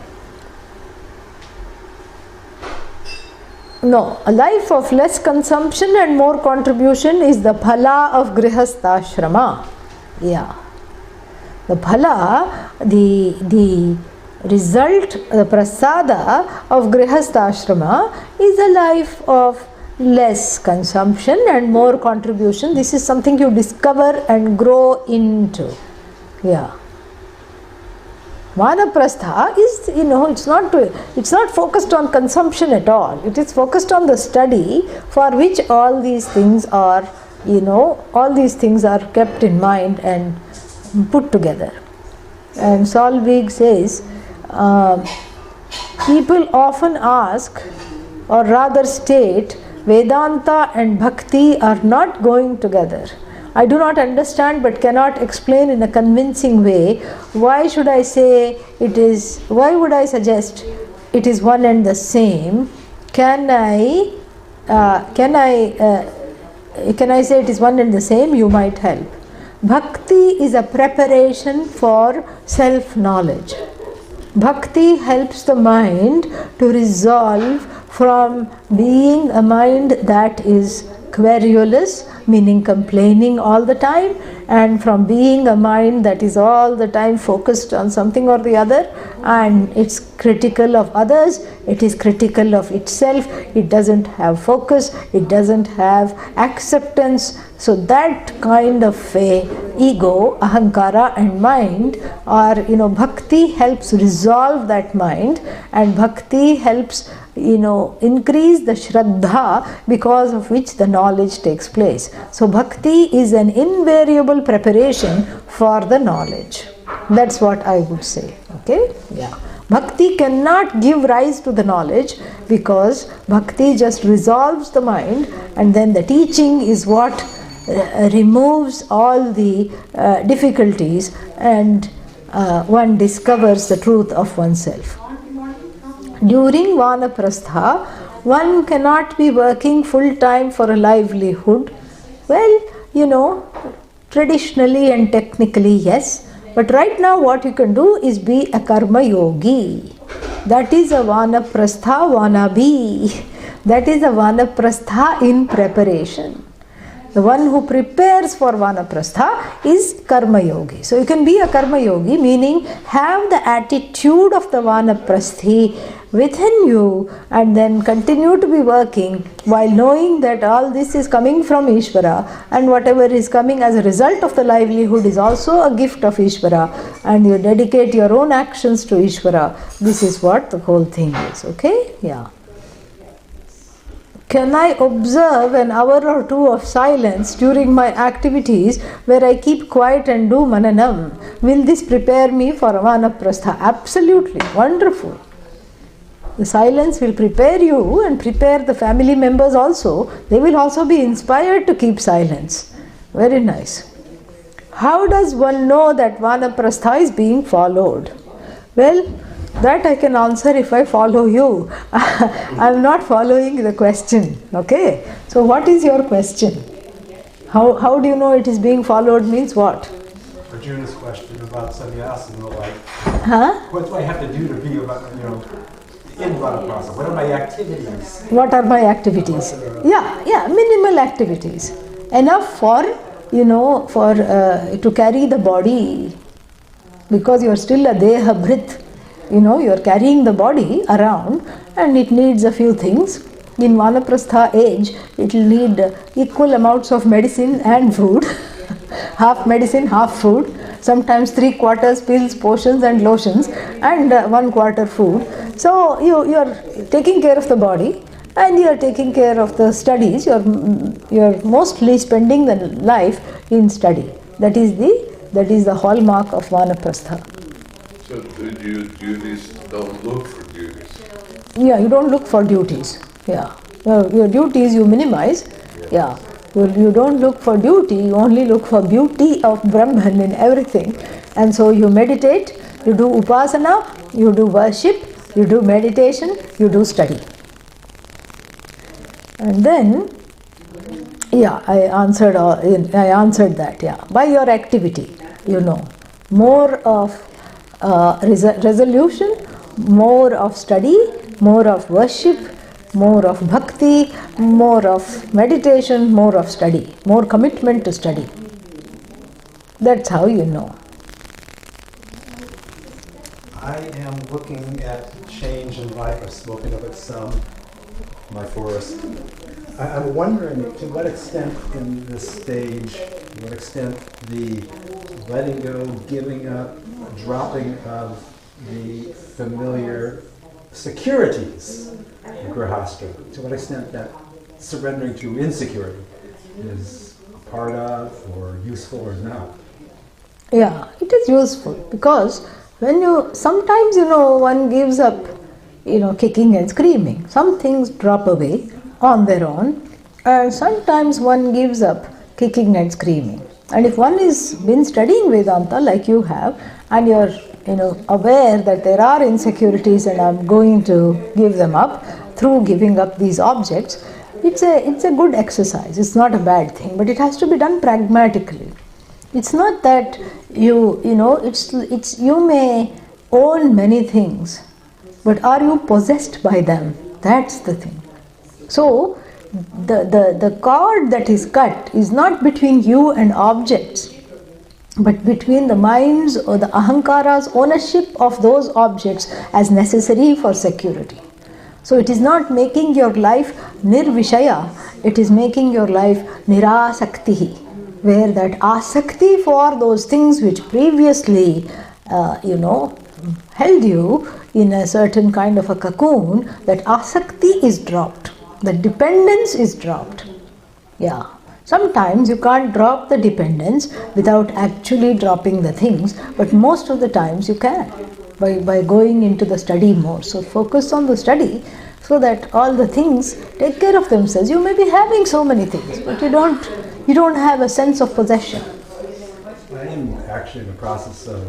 No, a life of less consumption and more contribution is the phala of grihastha-ashrama. Yeah. The phala, the result, the prasada of grihastha-ashrama is a life of less consumption and more contribution. This is something you discover and grow into. Yeah. Vanaprastha is, it's not focused on consumption at all. It is focused on the study for which all these things are, kept in mind and put together. And Solveig says, people often ask, or rather state, Vedanta and Bhakti are not going together. I do not understand but cannot explain in a convincing way. Why should I say why would I suggest it is one and the same? Can I say it is one and the same? You might help. Bhakti is a preparation for self-knowledge. Bhakti helps the mind to resolve from being a mind that is querulous, meaning complaining all the time, and from being a mind that is all the time focused on something or the other, and it's critical of others, it is critical of itself, it doesn't have focus, it doesn't have acceptance. So that kind of ego, ahankara and mind are, bhakti helps resolve that mind, and bhakti helps increase the shraddha because of which the knowledge takes place. So bhakti is an invariable preparation for the knowledge. That's what I would say. Okay? Yeah. Bhakti cannot give rise to the knowledge because bhakti just resolves the mind, and then the teaching is what removes all the difficulties, and one discovers the truth of oneself. During Vanaprastha, one cannot be working full time for a livelihood. Well, traditionally and technically, yes. But right now what you can do is be a karma yogi. That is a Vanaprastha wannabe. That is a Vanaprastha in preparation. The one who prepares for Vanaprastha is Karma Yogi. So you can be a Karma Yogi, meaning have the attitude of the Vanaprasthi within you, and then continue to be working while knowing that all this is coming from Ishvara, and whatever is coming as a result of the livelihood is also a gift of Ishvara, and you dedicate your own actions to Ishvara. This is what the whole thing is. Okay? Yeah. Can I observe an hour or two of silence during my activities where I keep quiet and do mananam? Will this prepare me for Vanaprastha? Absolutely. Wonderful. The silence will prepare you and prepare the family members also. They will also be inspired to keep silence. Very nice. How does one know that Vanaprastha is being followed? Well, that I can answer if I follow you. I am not following the question. Okay? So what is your question? How do you know it is being followed means what? Arjuna's question about sannyas and the like. Huh? What do I have to do to be in Vanaprastha? What are my activities? What are my activities? Yeah, minimal activities. Enough for, to carry the body. Because you are still a deha bhrit. You are carrying the body around, and it needs a few things. In Vanaprastha age, it will need equal amounts of medicine and food. Half medicine, half food. sometimes 3/4 pills, potions and lotions, and 1/4 food. So you're taking care of the body and you're taking care of the studies. You're mostly spending the life in study. That is the hallmark of Vanaprastha. So duties don't look for duties. Yeah, you don't look for duties. Yeah, your duties you minimize. Yeah, you don't look for duty. You only look for beauty of Brahman in everything. And so you meditate, you do upasana, you do worship, you do meditation, you do study. And then, yeah, I answered that. Yeah, by your activity, more of resolution, more of study, more of worship, more of bhakti, more of meditation, more of study, more commitment to study. That's how you know. I am looking at change in life. I've spoken of it some, my forest. I'm wondering to what extent in this stage, to what extent the letting go, giving up, dropping of the familiar securities of Grihastha, to what extent that surrendering to insecurity is a part of or useful or not. Yeah, it is useful because sometimes one gives up, kicking and screaming. Some things drop away on their own, and sometimes one gives up kicking and screaming. And if one is been studying Vedanta like you have, and you're aware that there are insecurities and I'm going to give them up through giving up these objects, it's a good exercise. It's not a bad thing, but it has to be done pragmatically. It's not that you may own many things, but are you possessed by them? That's the thing. So the cord that is cut is not between you and objects, but between the mind's or the ahankara's ownership of those objects as necessary for security. So it is not making your life nirvishaya, it is making your life nirasaktihi, where that asakti for those things which previously held you in a certain kind of a cocoon, that asakti is dropped, the dependence is dropped. Yeah. Sometimes you can't drop the dependence without actually dropping the things, but most of the times you can by going into the study more. So focus on the study so that all the things take care of themselves. You may be having so many things, but you don't have a sense of possession. I am actually in the process of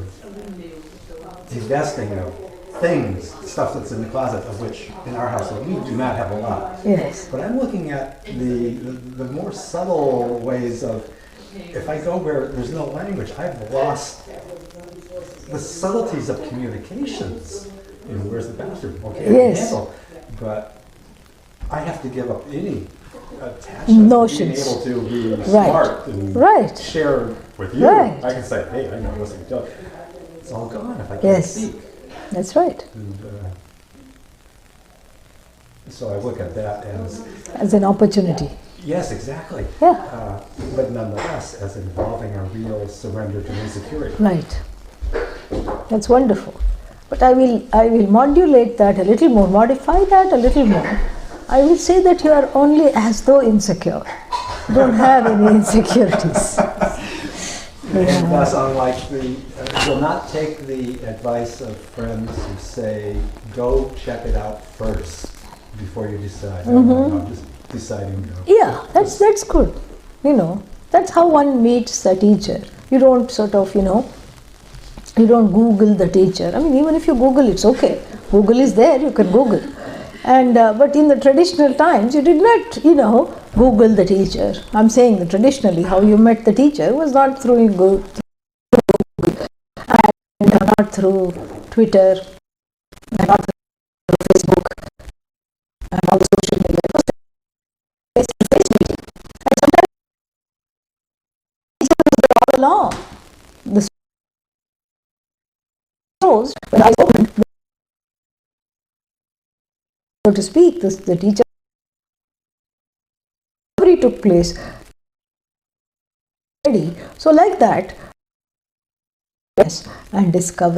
divesting of things, stuff that's in the closet, of which in our household we do not have a lot. Yes. But I'm looking at the more subtle ways of, if I go where there's no language, I've lost the subtleties of communications. Where's the bathroom? Okay, yes. I can handle. But I have to give up any attachment notions. To being able to be smart and share with you. Right. I can say, hey, I know this and that. It's all gone if I can't yes. speak. That's right. And, so I look at that as an opportunity. Yes, exactly. Yeah. But nonetheless, as involving a real surrender to insecurity. Right. That's wonderful. But I will modulate that a little more, modify that a little more. I will say that you are only as though insecure. You don't have any insecurities. And thus, unlike will not take the advice of friends who say, go check it out first before you decide. Mm-hmm. No, I'm just deciding. Yeah, that's good. That's how one meets a teacher. You don't you don't Google the teacher. I mean, even if you Google, it's okay. Google is there, you can Google. And but in the traditional times, you did not, Google the teacher. I'm saying that traditionally, how you met the teacher was not through Google and not through Twitter, and not through Facebook, and all the social media. It was face-to-face meeting. And sometimes teachers were all along. The closed, when I opened, so to speak, the teacher took place. So like that, and discover